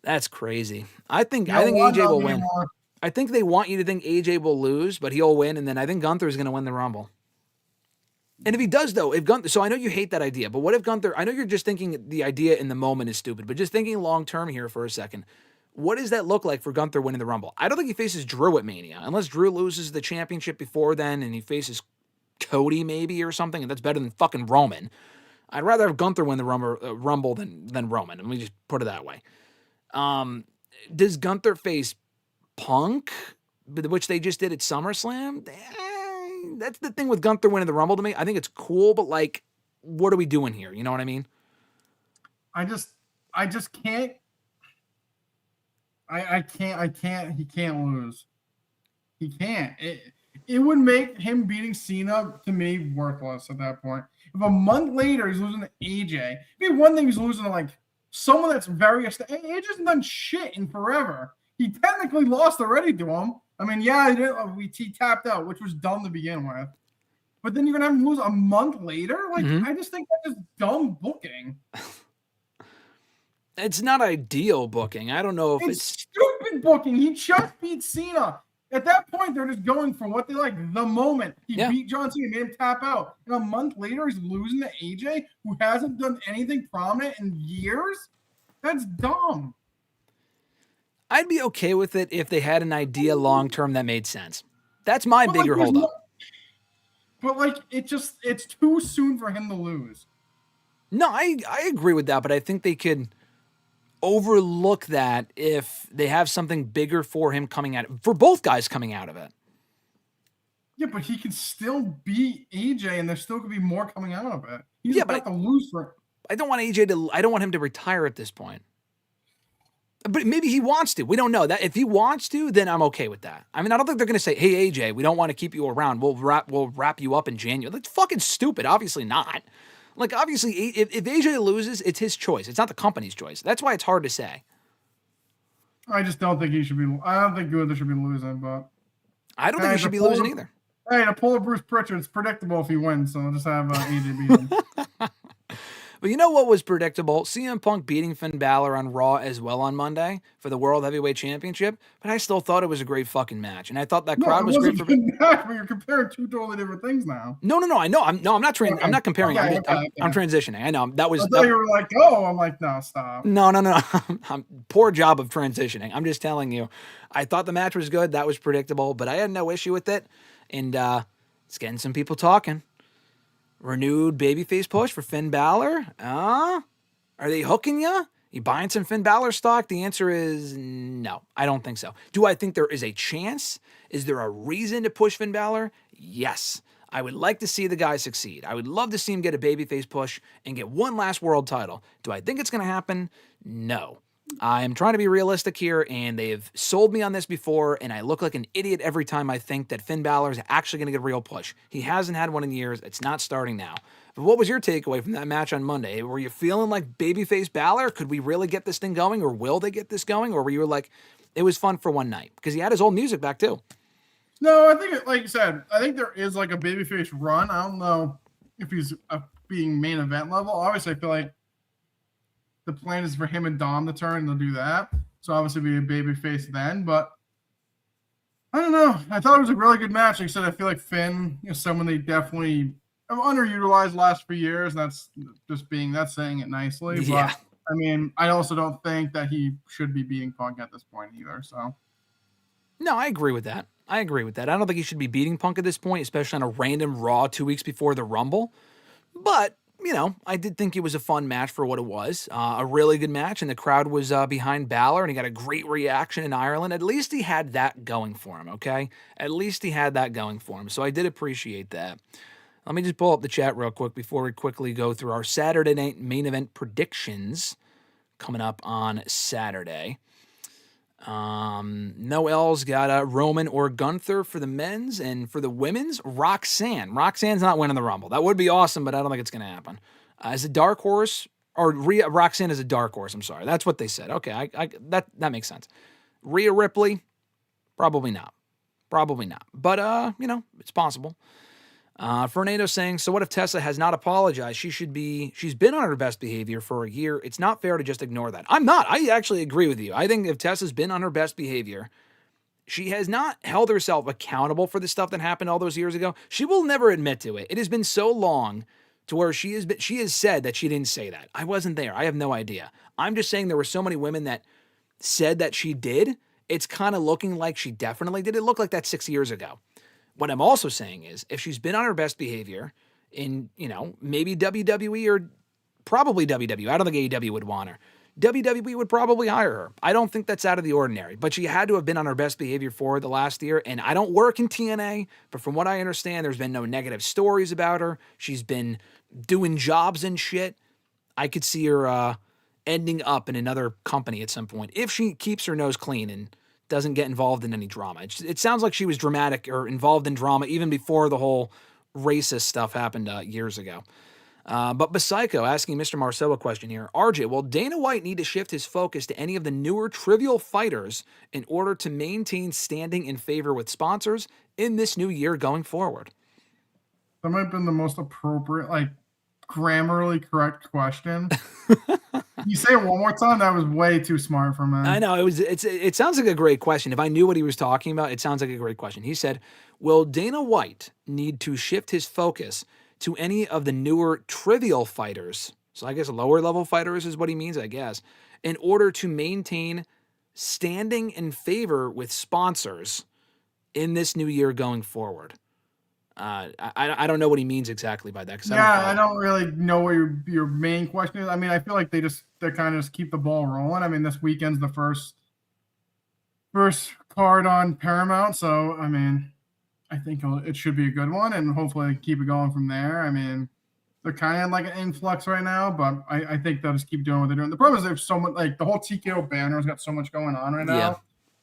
That's crazy. I think AJ will win. Anymore. I think they want you to think AJ will lose, but he'll win, and then I think Gunther is going to win the Rumble. And if he does, though, so I know you hate that idea, but what if Gunther, I know you're just thinking the idea in the moment is stupid, but just thinking long-term here for a second, what does that look like for Gunther winning the Rumble? I don't think he faces Drew at Mania, unless Drew loses the championship before then and he faces Cody maybe or something, and that's better than fucking Roman. I'd rather have Gunther win the Rumble than Roman. Let me just put it that way. Does Gunther face Punk, which they just did at SummerSlam? That's the thing with Gunther winning the Rumble to me. I think it's cool, but like, what are we doing here? You know what I mean? I just can't. I can't. He can't lose. He can't. It would make him beating Cena to me worthless at that point. If a month later he's losing to AJ, it'd be one thing he's losing to like someone that's very. AJ hasn't done shit in forever. He technically lost already to him. I mean, yeah, he tapped out, which was dumb to begin with. But then you're gonna have him lose a month later. Like, I just think that's just dumb booking. It's not ideal booking. I don't know if it's stupid booking. He just beat Cena. At that point, they're just going for what they like. The moment he beat John Cena, made him tap out, and a month later he's losing to AJ, who hasn't done anything prominent in years. That's dumb. I'd be okay with it if they had an idea long term that made sense. That's my bigger holdup. But like, it's too soon for him to lose. No, I agree with that, but I think they could overlook that if they have something bigger for him coming out, for both guys coming out of it. Yeah, but he can still beat AJ, and there still could be more coming out of it. He's got to lose for. I don't want him to retire at this point. But maybe he wants to. We don't know that. If he wants to, then I'm okay with that. I mean, I don't think they're going to say, "Hey AJ, we don't want to keep you around. We'll wrap you up in January." That's fucking stupid. Obviously not. Like, obviously, if AJ loses, it's his choice. It's not the company's choice. That's why it's hard to say. I just don't think he should be. I don't think Gunther should be losing, but I don't think he should be losing either. Hey, to pull a Bruce Pritchard, it's predictable if he wins, so I'll just have AJ beat him. But you know what was predictable? CM Punk beating Finn Balor on Raw as well on Monday for the World Heavyweight Championship. But I still thought it was a great fucking match, and I thought that crowd was great for. Match, but you're comparing two totally different things now. No. I know. I'm not comparing. Okay, I'm transitioning. I know that was. I thought you were like, oh, I'm like, no, stop. No. Poor job of transitioning. I'm just telling you. I thought the match was good. That was predictable, but I had no issue with it, and it's getting some people talking. Renewed babyface push for Finn Balor? Are they hooking you? You buying some Finn Balor stock? The answer is no. I don't think so. Do I think there is a chance? Is there a reason to push Finn Balor? Yes. I would like to see the guy succeed. I would love to see him get a babyface push and get one last world title. Do I think it's going to happen? No. I'm trying to be realistic here, and they've sold me on this before, and I look like an idiot every time I think that Finn Balor is actually going to get a real push. He hasn't had one in years. It's not starting now. But what was your takeaway from that match on Monday? Were you feeling like babyface Balor? Could we really get this thing going, or will they get this going? Or were you like, it was fun for one night? Because he had his old music back, too. No, I think, like you said, I think there is like a babyface run. I don't know if he's being main event level. Obviously, I feel like the plan is for him and Dom to turn, and they'll do that. So obviously be a babyface then. But I don't know. I thought it was a really good match. Like I said, I feel like Finn is someone they definitely have underutilized last few years. And that's saying it nicely. Yeah. But I mean, I also don't think that he should be beating Punk at this point either. So no, I agree with that. I don't think he should be beating Punk at this point, especially on a random Raw 2 weeks before the Rumble. But you know, I did think it was a fun match for what it was. A really good match, and the crowd was behind Balor, and he got a great reaction in Ireland. At least he had that going for him, okay? At least he had that going for him, so I did appreciate that. Let me just pull up the chat real quick before we quickly go through our Saturday night main event predictions coming up on Saturday. Noel's got Roman or Gunther for the men's, and for the women's, Roxanne. Roxanne's not winning the Rumble. That would be awesome, but I don't think it's going to happen. As a dark horse, or Roxanne is a dark horse. I'm sorry. That's what they said. Okay, that makes sense. Rhea Ripley, probably not. Probably not. But, it's possible. Fernando saying, so what if Tessa has not apologized? She's been on her best behavior for a year. It's not fair to just ignore that. I'm not. I actually agree with you. I think if Tessa's been on her best behavior, she has not held herself accountable for the stuff that happened all those years ago. She will never admit to it. It has been so long to where she has said that she didn't say that. I wasn't there. I have no idea. I'm just saying there were so many women that said that she did. It's kind of looking like she definitely did. It looked like that 6 years ago. What I'm also saying is, if she's been on her best behavior in, maybe WWE or probably WWE, I don't think AEW would want her. WWE would probably hire her. I don't think that's out of the ordinary, but she had to have been on her best behavior for the last year. And I don't work in TNA, but from what I understand, there's been no negative stories about her. She's been doing jobs and shit. I could see her ending up in another company at some point if she keeps her nose clean and doesn't get involved in any drama. It sounds like she was dramatic or involved in drama even before the whole racist stuff happened years ago. But Psycho asking Mr. Marceau a question here. RJ, will Dana White need to shift his focus to any of the newer trivial fighters in order to maintain standing in favor with sponsors in this new year going forward? That might have been the most appropriate, grammarly correct question. You say it one more time? That was way too smart for me. I know. It sounds like a great question. If I knew what he was talking about, it sounds like a great question. He said, will Dana White need to shift his focus to any of the newer trivial fighters, so I guess lower level fighters is what he means, I guess, in order to maintain standing in favor with sponsors in this new year going forward? I don't know what he means exactly by that. I don't really know what your main question is. I mean, I feel like they kind of just keep the ball rolling. I mean, this weekend's the first card on Paramount, so I mean, I think it should be a good one, and hopefully keep it going from there. I mean, they're kind of like an influx right now, but I think they'll just keep doing what they're doing. The problem is there's so much, the whole TKO banner's got so much going on right now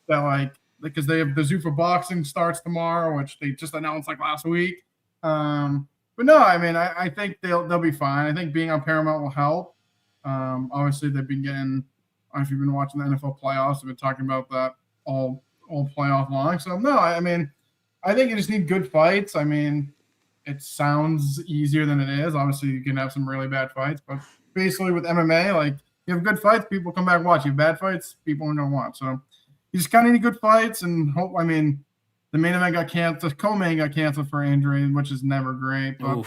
that because they have the Zuffa boxing starts tomorrow, which they just announced last week. But no, I mean, I think they'll be fine. I think being on Paramount will help. Obviously they've been getting, if you've been watching the NFL playoffs, they've been talking about that all playoff long. So no, I mean, I think you just need good fights. I mean, it sounds easier than it is. Obviously you can have some really bad fights, but basically with MMA, you have good fights, people come back and watch. You have bad fights, people don't watch. So you just kind of need good fights and hope. I mean, the main event got canceled. The co-main got canceled for injury, which is never great. But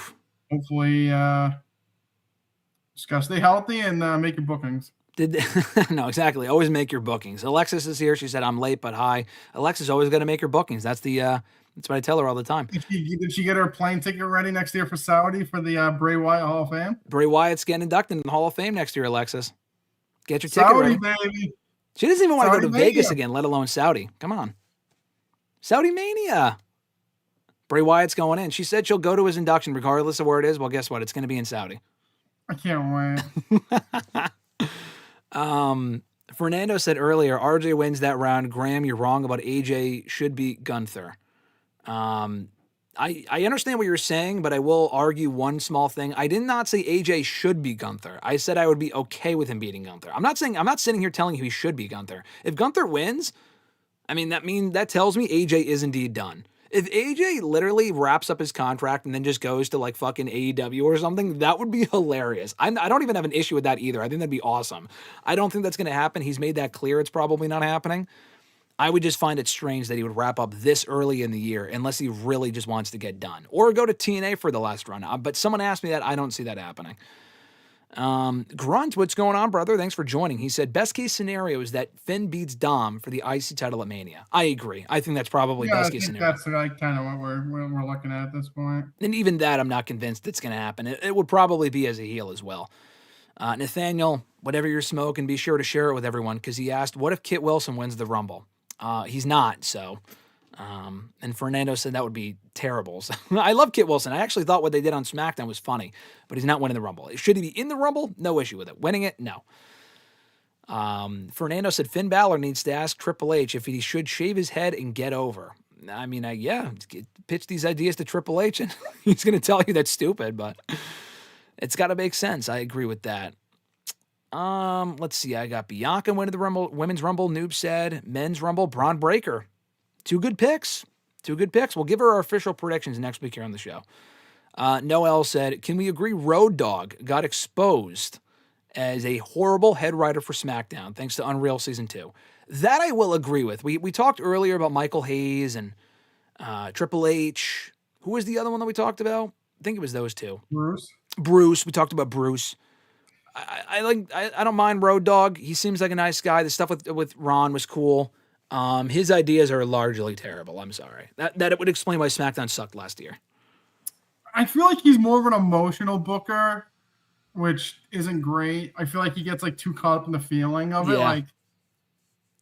hopefully, just gotta stay healthy and make your bookings. No, exactly. Always make your bookings. Alexis is here. She said, "I'm late, but hi." Alexis always got to make her bookings. That's what I tell her all the time. Did she get her plane ticket ready next year for Saudi for the Bray Wyatt Hall of Fame? Bray Wyatt's getting inducted in the Hall of Fame next year. Alexis, get your ticket Saudi, ready. Baby. She doesn't even want to go to Mania. Vegas again, let alone Saudi. Come on. Saudi Mania. Bray Wyatt's going in. She said she'll go to his induction regardless of where it is. Well, guess what? It's going to be in Saudi. I can't wait. Fernando said earlier, RJ wins that round. Graham, you're wrong about AJ should be Gunther. I understand what you're saying, but I will argue one small thing. I did not say AJ should be Gunther. I said I would be okay with him beating Gunther. I'm not sitting here telling you he should be Gunther. If Gunther wins, that tells me AJ is indeed done. If AJ literally wraps up his contract and then just goes to fucking AEW or something, that would be hilarious. I don't even have an issue with that either. I think that'd be awesome. I don't think that's going to happen. He's made that clear. It's probably not happening. I would just find it strange that he would wrap up this early in the year unless he really just wants to get done. Or go to TNA for the last run. But someone asked me that. I don't see that happening. Grunt, what's going on, brother? Thanks for joining. He said, best case scenario is that Finn beats Dom for the IC title at Mania. I agree. I think that's probably best case scenario. That's kind of what we're looking at this point. And even that, I'm not convinced it's going to happen. It would probably be as a heel as well. Nathaniel, whatever you're smoking, be sure to share it with everyone because he asked, what if Kit Wilson wins the Rumble? He's not, so. And Fernando said that would be terrible. So, I love Kit Wilson. I actually thought what they did on SmackDown was funny, but he's not winning the Rumble. Should he be in the Rumble? No issue with it. Winning it? No. Fernando said Finn Balor needs to ask Triple H if he should shave his head and get over. I mean, pitch these ideas to Triple H and he's going to tell you that's stupid, but it's got to make sense. I agree with that. Let's see. I got Bianca winning the Rumble, Women's Rumble. Noob said Men's Rumble, Braun Breaker. Two good picks. We'll give her our official predictions next week here on the show. Noel said, can we agree Road Dogg got exposed as a horrible head writer for SmackDown thanks to Unreal Season 2? That I will agree with. We talked earlier about Michael Hayes and Triple H. Who was the other one that we talked about? I think it was those two. Bruce. We talked about Bruce. I don't mind Road Dogg. He seems like a nice guy. The stuff with Ron was cool. His ideas are largely terrible. I'm sorry. That it would explain why SmackDown sucked last year. I feel like he's more of an emotional booker, which isn't great. I feel like he gets like too caught up in the feeling of it, like,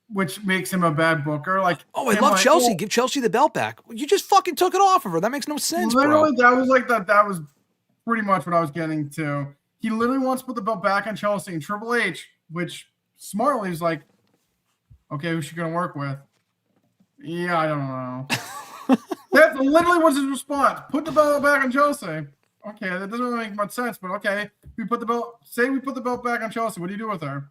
which makes him a bad booker. Like, I love Chelsea. Give Chelsea the belt back. You just fucking took it off of her. That makes no sense, literally, bro. That was pretty much what I was getting to. He literally wants to put the belt back on Chelsea, and Triple H, which smartly is like, okay, who's she going to work with? Yeah, I don't know. That literally was his response. Put the belt back on Chelsea. Okay, that doesn't really make much sense, but okay. We put the belt back on Chelsea. What do you do with her?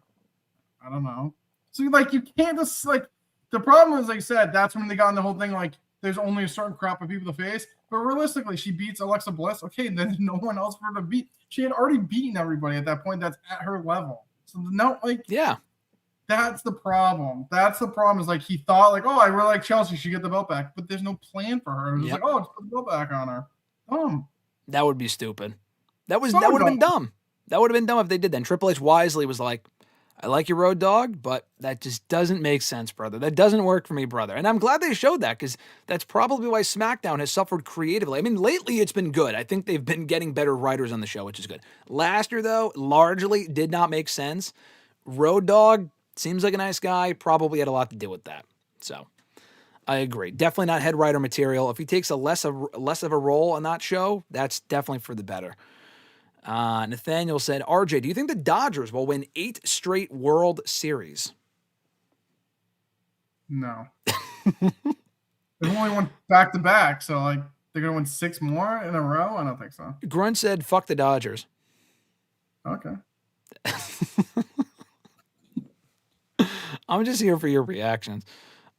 I don't know. So, like, you can't just, like, the problem is, like I said, that's when they got in the whole thing, like, there's only a certain crop of people to face. But realistically, she beats Alexa Bliss. Okay, then there's no one else for her to beat. She had already beaten everybody at that point that's at her level. So, no, like, yeah. That's the problem. Is like he thought like, oh, I really like Chelsea. She get the belt back, but there's no plan for her. It was like, oh, just put the belt back on her. That would be stupid. That would have been dumb. That would have been dumb if they did that. And Triple H wisely was like, I like your Road Dogg, but that just doesn't make sense, brother. That doesn't work for me, brother. And I'm glad they showed that because that's probably why SmackDown has suffered creatively. I mean, lately it's been good. I think they've been getting better writers on the show, which is good. Last year, though, largely did not make sense. Road Dogg seems like a nice guy, probably had a lot to do with that. So I agree. Definitely not head writer material. If he takes less of a role on that show, that's definitely for the better. Nathaniel said, RJ, do you think the Dodgers will win 8 straight World Series? No. They've only won back-to-back, so like they're going to win 6 more in a row? I don't think so. Grunt said, fuck the Dodgers. Okay. I'm just here for your reactions.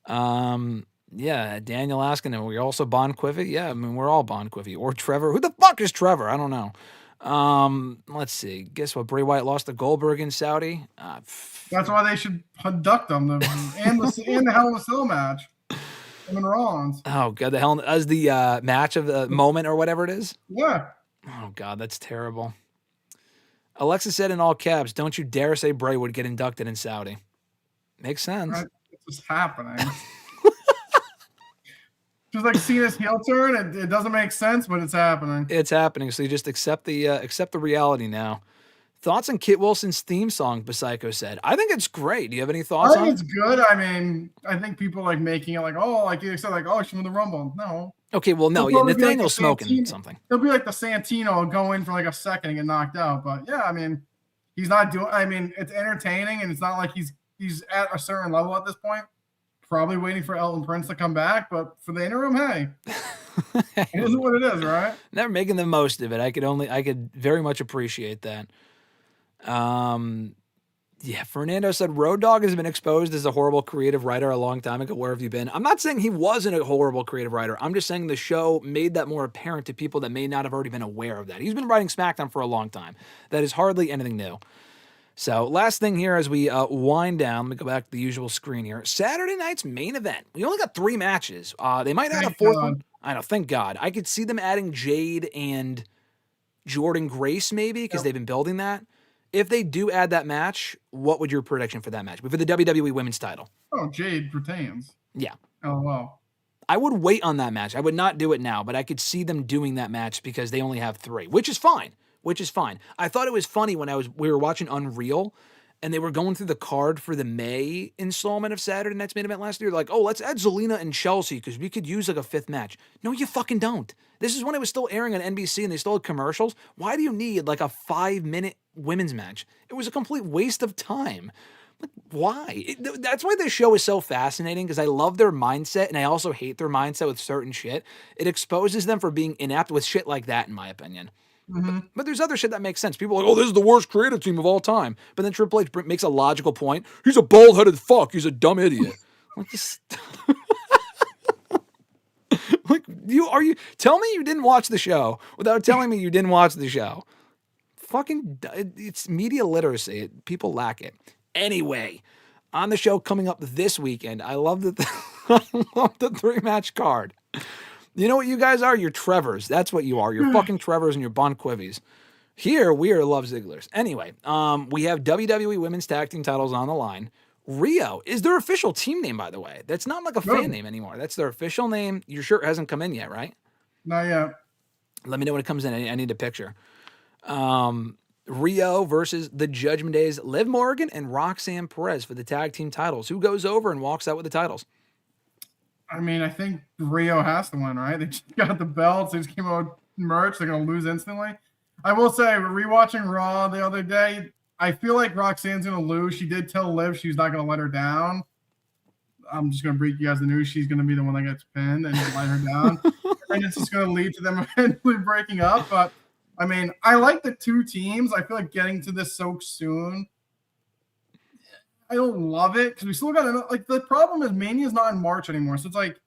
Yeah, Daniel asking, are we also Bon Quiffy? Yeah, I mean, we're all Bon Quiffy. Or Trevor. Who the fuck is Trevor? I don't know. Let's see. Guess what? Bray Wyatt lost to Goldberg in Saudi. That's why they should conduct them. And the Hell in a Cell match. Him and Rollins. Oh, God. The Hell as the match of the moment or whatever it is? Yeah. Oh, God. That's terrible. Alexa said in all caps, don't you dare say Bray would get inducted in Saudi. Makes sense. It's just happening. Just like Cena's heel turn, it doesn't make sense, but it's happening. It's happening, so you just accept the reality now. Thoughts on Kit Wilson's theme song, Psycho said. I think it's great. Do you have any thoughts on it? I think it's good. I mean, I think people like making it like, oh, like you said, like, oh, she won the Rumble. No. Okay, well, no, yeah, Nathaniel's smoking something. It'll be like the Santino go in for like a second and get knocked out. But yeah, I mean, he's not doing. I mean, it's entertaining, and it's not like he's at a certain level at this point. Probably waiting for Elton Prince to come back, but for the interim, hey, it is what it is, right? They're making the most of it. I could very much appreciate that. Yeah, Fernando said Road Dogg has been exposed as a horrible creative writer a long time ago. Where have you been? I'm not saying he wasn't a horrible creative writer. I'm just saying the show made that more apparent to people that may not have already been aware of that. He's been writing SmackDown for a long time. That is hardly anything new. So last thing here as we wind down, let me go back to the usual screen here. Saturday night's main event. We only got 3 matches. They might add a 4th one. I know, thank God. I could see them adding Jade and Jordan Grace maybe because they've been building that. If they do add that match, what would your prediction for that match be for the WWE Women's title? Oh, Jade retains. Yeah. Oh, wow. I would wait on that match. I would not do it now, but I could see them doing that match because they only have 3, which is fine. I thought it was funny when we were watching Unreal and they were going through the card for the May installment of Saturday Night's main event last year. Like, oh, let's add Zelina and Chelsea because we could use like a 5th match. No, you fucking don't. This is when it was still airing on NBC and they still had commercials. Why do you need like a 5-minute women's match? It was a complete waste of time. Why? That's why this show is so fascinating, because I love their mindset and I also hate their mindset with certain shit. It exposes them for being inept with shit like that, in my opinion. But there's other shit that makes sense. People are like, oh, this is the worst creative team of all time. But then Triple H makes a logical point. He's a bald-headed fuck. He's a dumb idiot. Like, just... like, tell me you didn't watch the show without telling me you didn't watch the show. Fucking, it's media literacy. People lack it. Anyway, on the show coming up this weekend, I love the 3-match card. You know what you guys are? You're Trevors. That's what you are. You're fucking Trevors and you're Bon Quivies. Here, we are Love Zigglers. Anyway, we have WWE Women's Tag Team titles on the line. Rio is their official team name, by the way. That's not like a fan name anymore. That's their official name. Your shirt hasn't come in yet, right? Not yet. Let me know when it comes in. I need a picture. Rio versus the Judgment Day's Liv Morgan and Roxanne Perez for the tag team titles. Who goes over and walks out with the titles? I mean, I think Rio has to win, right? They just got the belts. They just came out with merch. They're going to lose instantly. I will say, rewatching Raw the other day, I feel like Roxanne's going to lose. She did tell Liv she's not going to let her down. I'm just going to break you guys the news. She's going to be the one that gets pinned and let her down. And it's just going to lead to them eventually breaking up. But, I mean, I like the two teams. I feel like getting to this so soon, I don't love it because we still got like the problem is Mania's not in March anymore. So it's like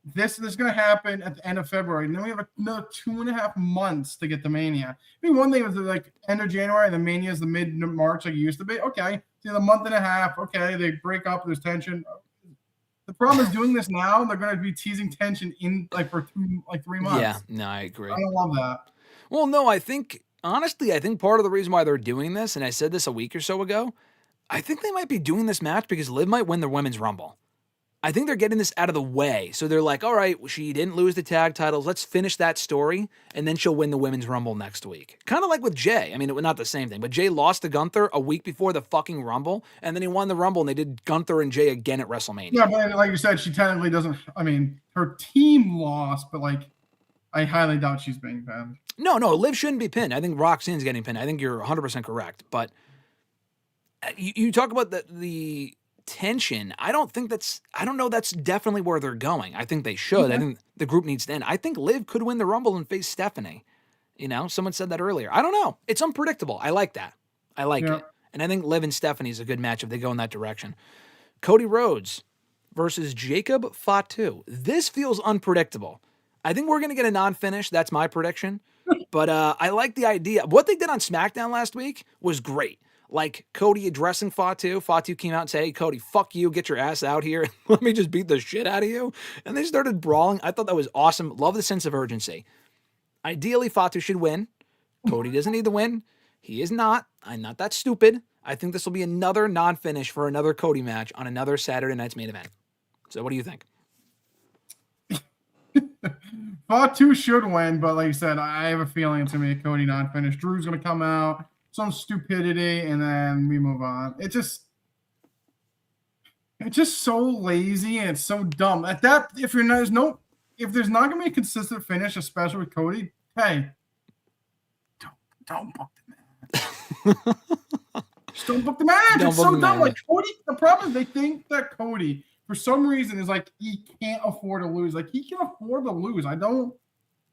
this is going to happen at the end of February. And then we have another 2.5 months to get the Mania. I mean, one thing was like end of January and the Mania is the mid-March like it used to be. Okay. So the month and a half. Okay. They break up. There's tension. The problem is doing this now. They're going to be teasing tension in like for 3 months. Yeah. No, I agree. I don't love that. Well, no, honestly, I think part of the reason why they're doing this, and I said this a week or so ago, I think they might be doing this match because Liv might win the Women's Rumble. I think they're getting this out of the way. So they're like, all right, she didn't lose the tag titles. Let's finish that story, and then she'll win the Women's Rumble next week. Kind of like with Jay. I mean, it was not the same thing, but Jay lost to Gunther a week before the fucking Rumble, and then he won the Rumble, and they did Gunther and Jay again at WrestleMania. Yeah, but like you said, she technically doesn't – I mean, her team lost, but like I highly doubt she's being pinned. No, Liv shouldn't be pinned. I think Roxanne's getting pinned. I think you're 100% correct, but you talk about the tension. I don't know that's definitely where they're going. I think they should. I think the group needs to end. I think Liv could win the Rumble and face Stephanie. You know, someone said that earlier. I don't know. It's unpredictable. I like that. I like it. And I think Liv and Stephanie is a good match if they go in that direction. Cody Rhodes versus Jacob Fatu. This feels unpredictable. I think we're going to get a non-finish. That's my prediction. But I like the idea. What they did on SmackDown last week was great. Like Cody addressing Fatu. Fatu came out and said, hey, Cody, fuck you. Get your ass out here. Let me just beat the shit out of you. And they started brawling. I thought that was awesome. Love the sense of urgency. Ideally, Fatu should win. Cody doesn't need to win. He is not. I'm not that stupid. I think this will be another non-finish for another Cody match on another Saturday night's main event. So what do you think? Fatu should win, but like you said, I have a feeling it's going to be a Cody non-finish. Drew's going to come out, some stupidity, and then we move on. It's just so lazy and it's so dumb. At that, if there's not going to be a consistent finish, especially with Cody, hey, don't book the match. Just don't book the match. It's so dumb. Like Cody, the problem is they think that Cody, for some reason, is like he can't afford to lose. Like he can afford to lose. I don't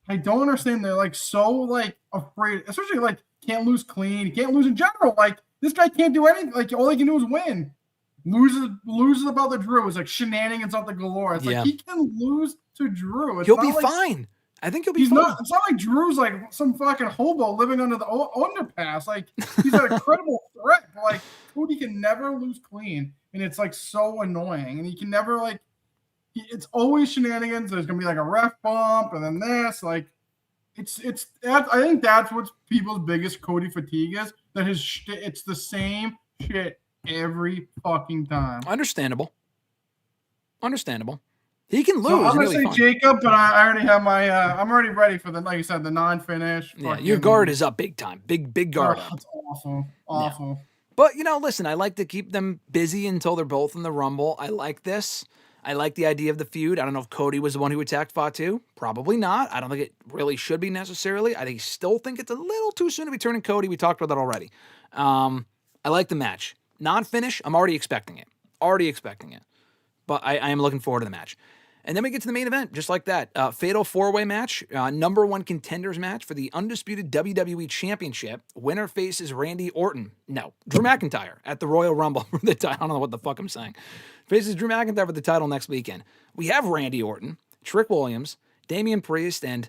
understand. They're like so like afraid, especially like can't lose clean. He can't lose in general. Like this guy can't do anything. Like all he can do is win. Loses about the Drew. It's like shenanigans out the galore. It's like he can lose to Drew. He'll be fine. I think he'll be fine. It's not like Drew's like some fucking hobo living under the underpass. Like he's an incredible threat. But like Cody can never lose clean. And it's like so annoying. And he can never like, it's always shenanigans. There's going to be like a ref bump and then this. Like, I think that's what people's biggest Cody fatigue is. That it's the same shit every fucking time. Understandable. He can lose. So I'm going to say Jacob, but I already have my, I'm already ready for like you said, the non-finish. Yeah, your guard is up big time. Big guard up. It's awful. Yeah. But, listen, I like to keep them busy until they're both in the Rumble. I like this. I like the idea of the feud. I don't know if Cody was the one who attacked Fatu. Probably not. I don't think it really should be necessarily. I still think it's a little too soon to be turning Cody. We talked about that already. I like the match. Non-finish, I'm already expecting it. But I am looking forward to the match. And then we get to the main event, just like that. Fatal 4-way match, number 1 contenders match for the Undisputed WWE Championship. Winner faces Randy Orton. No, Drew McIntyre at the Royal Rumble for the title. I don't know what the fuck I'm saying. Faces Drew McIntyre for the title next weekend. We have Randy Orton, Trick Williams, Damian Priest, and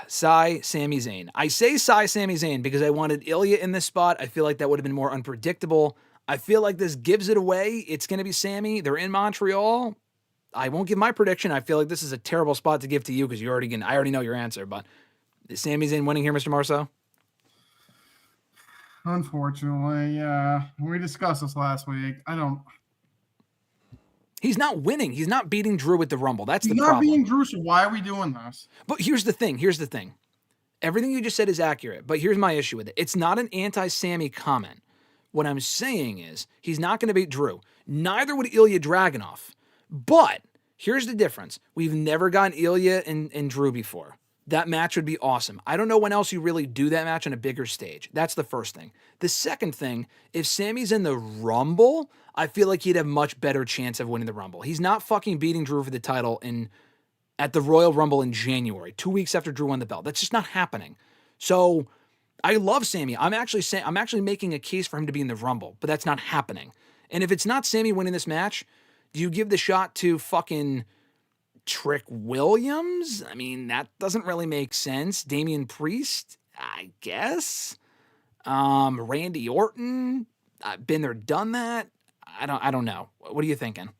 Sami Zayn. I say Sami Zayn because I wanted Ilya in this spot. I feel like that would have been more unpredictable. I feel like this gives it away. It's going to be Sami. They're in Montreal. I won't give my prediction. I feel like this is a terrible spot to give to you because I already know your answer. But is Sami Zayn winning here, Mr. Marceau? Unfortunately, yeah. We discussed this last week. He's not winning. He's not beating Drew with the Rumble. That's the problem. He's not beating Drew, so why are we doing this? But here's the thing. Everything you just said is accurate, but here's my issue with it. It's not an anti-Sami comment. What I'm saying is he's not going to beat Drew. Neither would Ilya Dragunov. But here's the difference. We've never gotten Ilya and Drew before. That match would be awesome. I don't know when else you really do that match on a bigger stage. That's the first thing. The second thing, if Sami's in the Rumble, I feel like he'd have much better chance of winning the Rumble. He's not fucking beating Drew for the title at the Royal Rumble in January, 2 weeks after Drew won the belt. That's just not happening. So I love Sami. I'm actually making a case for him to be in the Rumble, but that's not happening. And if it's not Sami winning this match, do you give the shot to fucking Trick Williams? I mean, that doesn't really make sense. Damian Priest, I guess. Randy Orton, I've been there, done that. I don't know. What are you thinking?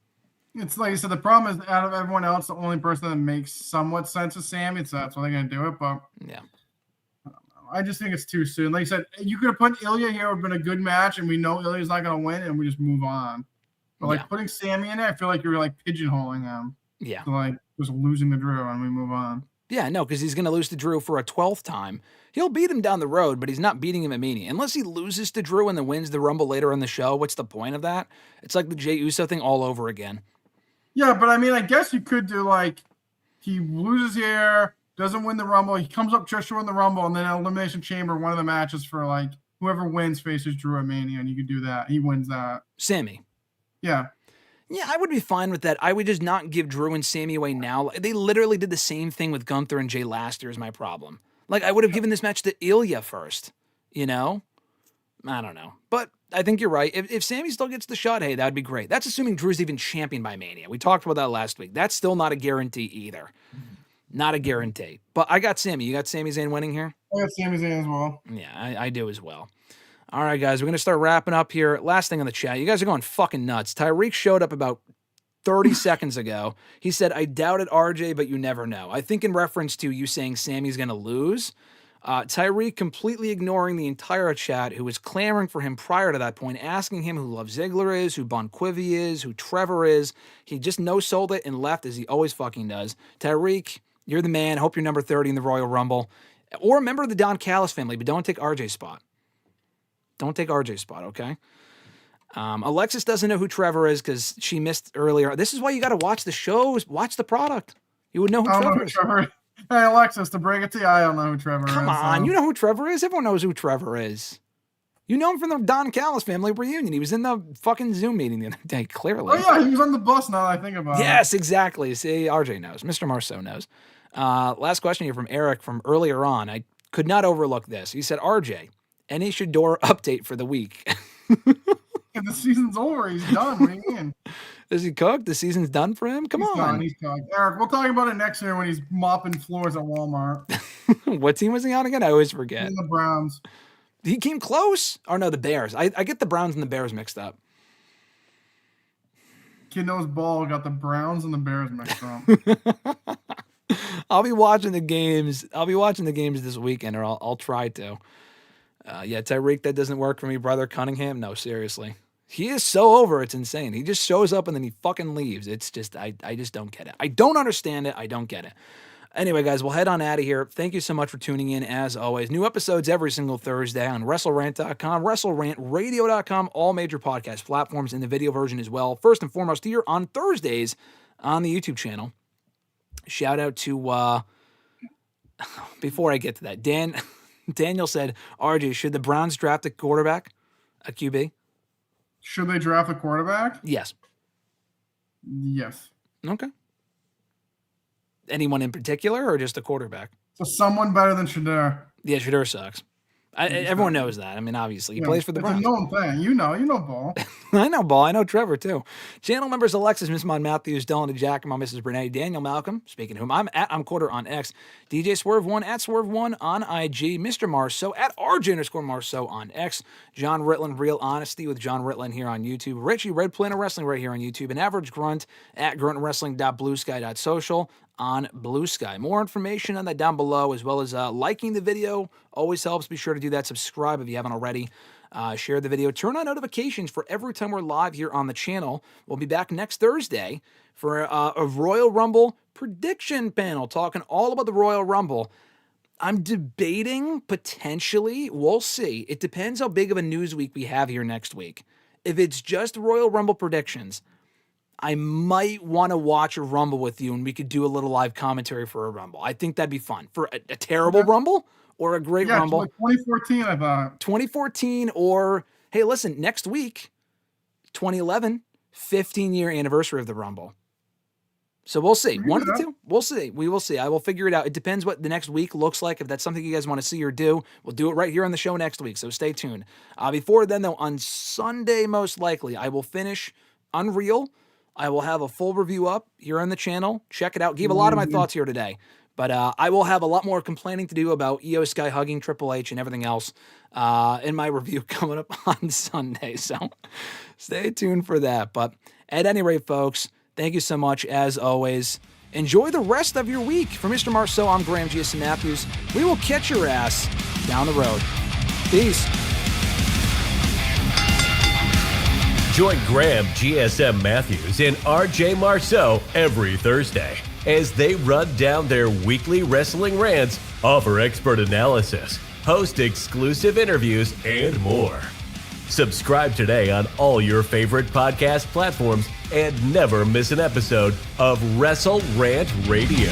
It's like I said, the problem is out of everyone else, the only person that makes somewhat sense is Sami. That's why they're going to do it. But yeah, I just think it's too soon. Like I said, you could have put Ilya here. It would have been a good match, and we know Ilya's not going to win, and we just move on. But putting Sami in there, I feel like you're like pigeonholing him. Yeah. So like just losing to Drew and we move on. Yeah, no, because he's going to lose to Drew for a 12th time. He'll beat him down the road, but he's not beating him at Mania. Unless he loses to Drew and then wins the Rumble later in the show, what's the point of that? It's like the Jey Uso thing all over again. Yeah, but I mean, I guess you could do like he loses here, doesn't win the Rumble, he comes up just to win the Rumble, and then Elimination Chamber, one of the matches for like whoever wins faces Drew at Mania, and you could do that. He wins that. Sami. Yeah. Yeah, I would be fine with that. I would just not give Drew and Sami away now. They literally did the same thing with Gunther and Jay last year is my problem. Like, I would have given this match to Ilya first, you know? I don't know. But I think you're right. If Sami still gets the shot, hey, that would be great. That's assuming Drew's even champion by Mania. We talked about that last week. That's still not a guarantee either. Not a guarantee. But I got Sami. You got Sami Zayn winning here? I got Sami Zayn as well. Yeah, I do as well. All right, guys, we're going to start wrapping up here. Last thing on the chat. You guys are going fucking nuts. Tyreek showed up about 30 seconds ago. He said, I doubted RJ, but you never know. I think in reference to you saying Sami's going to lose. Tyreek completely ignoring the entire chat, who was clamoring for him prior to that point, asking him who Love Ziggler is, who Bon Quivi is, who Trevor is. He just no-sold it and left as he always fucking does. Tyreek, you're the man. Hope you're number 30 in the Royal Rumble. Or a member of the Don Callis family, but don't take RJ's spot. Don't take RJ's spot, okay? Alexis doesn't know who Trevor is because she missed earlier. This is why you got to watch the shows, watch the product. You would know who Trevor is. Hey, Alexis, to break it to you, I don't know who Trevor is. Come on, you know who Trevor is? Everyone knows who Trevor is. You know him from the Don Callis family reunion. He was in the fucking Zoom meeting the other day, clearly. Oh, yeah, he was on the bus now that I think about it. Yes, exactly. See, RJ knows. Mr. Marceau knows. Last question here from Eric from earlier on. I could not overlook this. He said, RJ, any Shador update for the week? If the season's over, he's done. What do you mean? Is he cooked? The season's done for him? Come on. He's cooked. Eric, we'll talk about it next year when he's mopping floors at Walmart. What team was he on again? I always forget. In the Browns. He came close? Or no, the Bears. I get the Browns and the Bears mixed up. Kid knows ball got the Browns and the Bears mixed up. I'll be watching the games. This weekend, or I'll try to. Yeah, Tyreek, that doesn't work for me, brother. Cunningham, no, seriously. He is so over, it's insane. He just shows up and then he fucking leaves. It's just, I just don't get it. I don't understand it. I don't get it. Anyway, guys, we'll head on out of here. Thank you so much for tuning in, as always. New episodes every single Thursday on WrestleRant.com, WrestleRantRadio.com, all major podcast platforms, and the video version as well. First and foremost, here on Thursdays on the YouTube channel. Shout out to, before I get to that, Daniel said, RJ, should the Browns draft a quarterback, a QB? Should they draft a quarterback? Yes. Yes. Okay. Anyone in particular or just a quarterback? So someone better than Shedeur. Yeah, Shedeur sucks. Everyone knows that. I mean, obviously, he plays for the Browns. It's a known thing. You know Ball. I know Ball. I know Trevor, too. Channel members Alexis, Miss Mon Matthews, Dylan and Giacomo, Mrs. Brene, Daniel Malcolm, speaking of whom I'm at Quarter on X, DJ Swerve1 at Swerve1 on IG, Mr. Marceau at RJ_Marceau on X, John Ritland, Real Honesty with John Ritland here on YouTube, Richie, Red Planet Wrestling right here on YouTube, and Average Grunt at gruntwrestling.bluesky.social on Blue Sky. More information on that down below, as well as liking the video always helps. Be sure to do that. Subscribe if you haven't already. Share the video. Turn on notifications for every time we're live here on the channel. We'll be back next Thursday for a Royal Rumble prediction panel, talking all about the Royal Rumble. I'm debating potentially, we'll see. It depends how big of a news week we have here next week. If it's just Royal Rumble predictions, I might want to watch a Rumble with you and we could do a little live commentary for a Rumble. I think that'd be fun. For a terrible Rumble or a great Rumble. Like 2014, I thought. 2014 or, hey, listen, next week, 2011, 15-year anniversary of the Rumble. So we'll see. One of the two. We'll see. We will see. I will figure it out. It depends what the next week looks like. If that's something you guys want to see or do, we'll do it right here on the show next week. So stay tuned. Before then, though, on Sunday, most likely, I will finish Unreal. I will have a full review up here on the channel. Check it out. Gave a lot of my thoughts here today. But I will have a lot more complaining to do about Io Sky hugging Triple H and everything else in my review coming up on Sunday. So stay tuned for that. But at any rate, folks, thank you so much, as always. Enjoy the rest of your week. For Mr. Marceau, I'm Graham GSM Matthews. We will catch your ass down the road. Peace. Join Graham GSM Matthews and RJ Marceau every Thursday as they run down their weekly wrestling rants, offer expert analysis, host exclusive interviews, and more. Subscribe today on all your favorite podcast platforms and never miss an episode of WrestleRant Radio.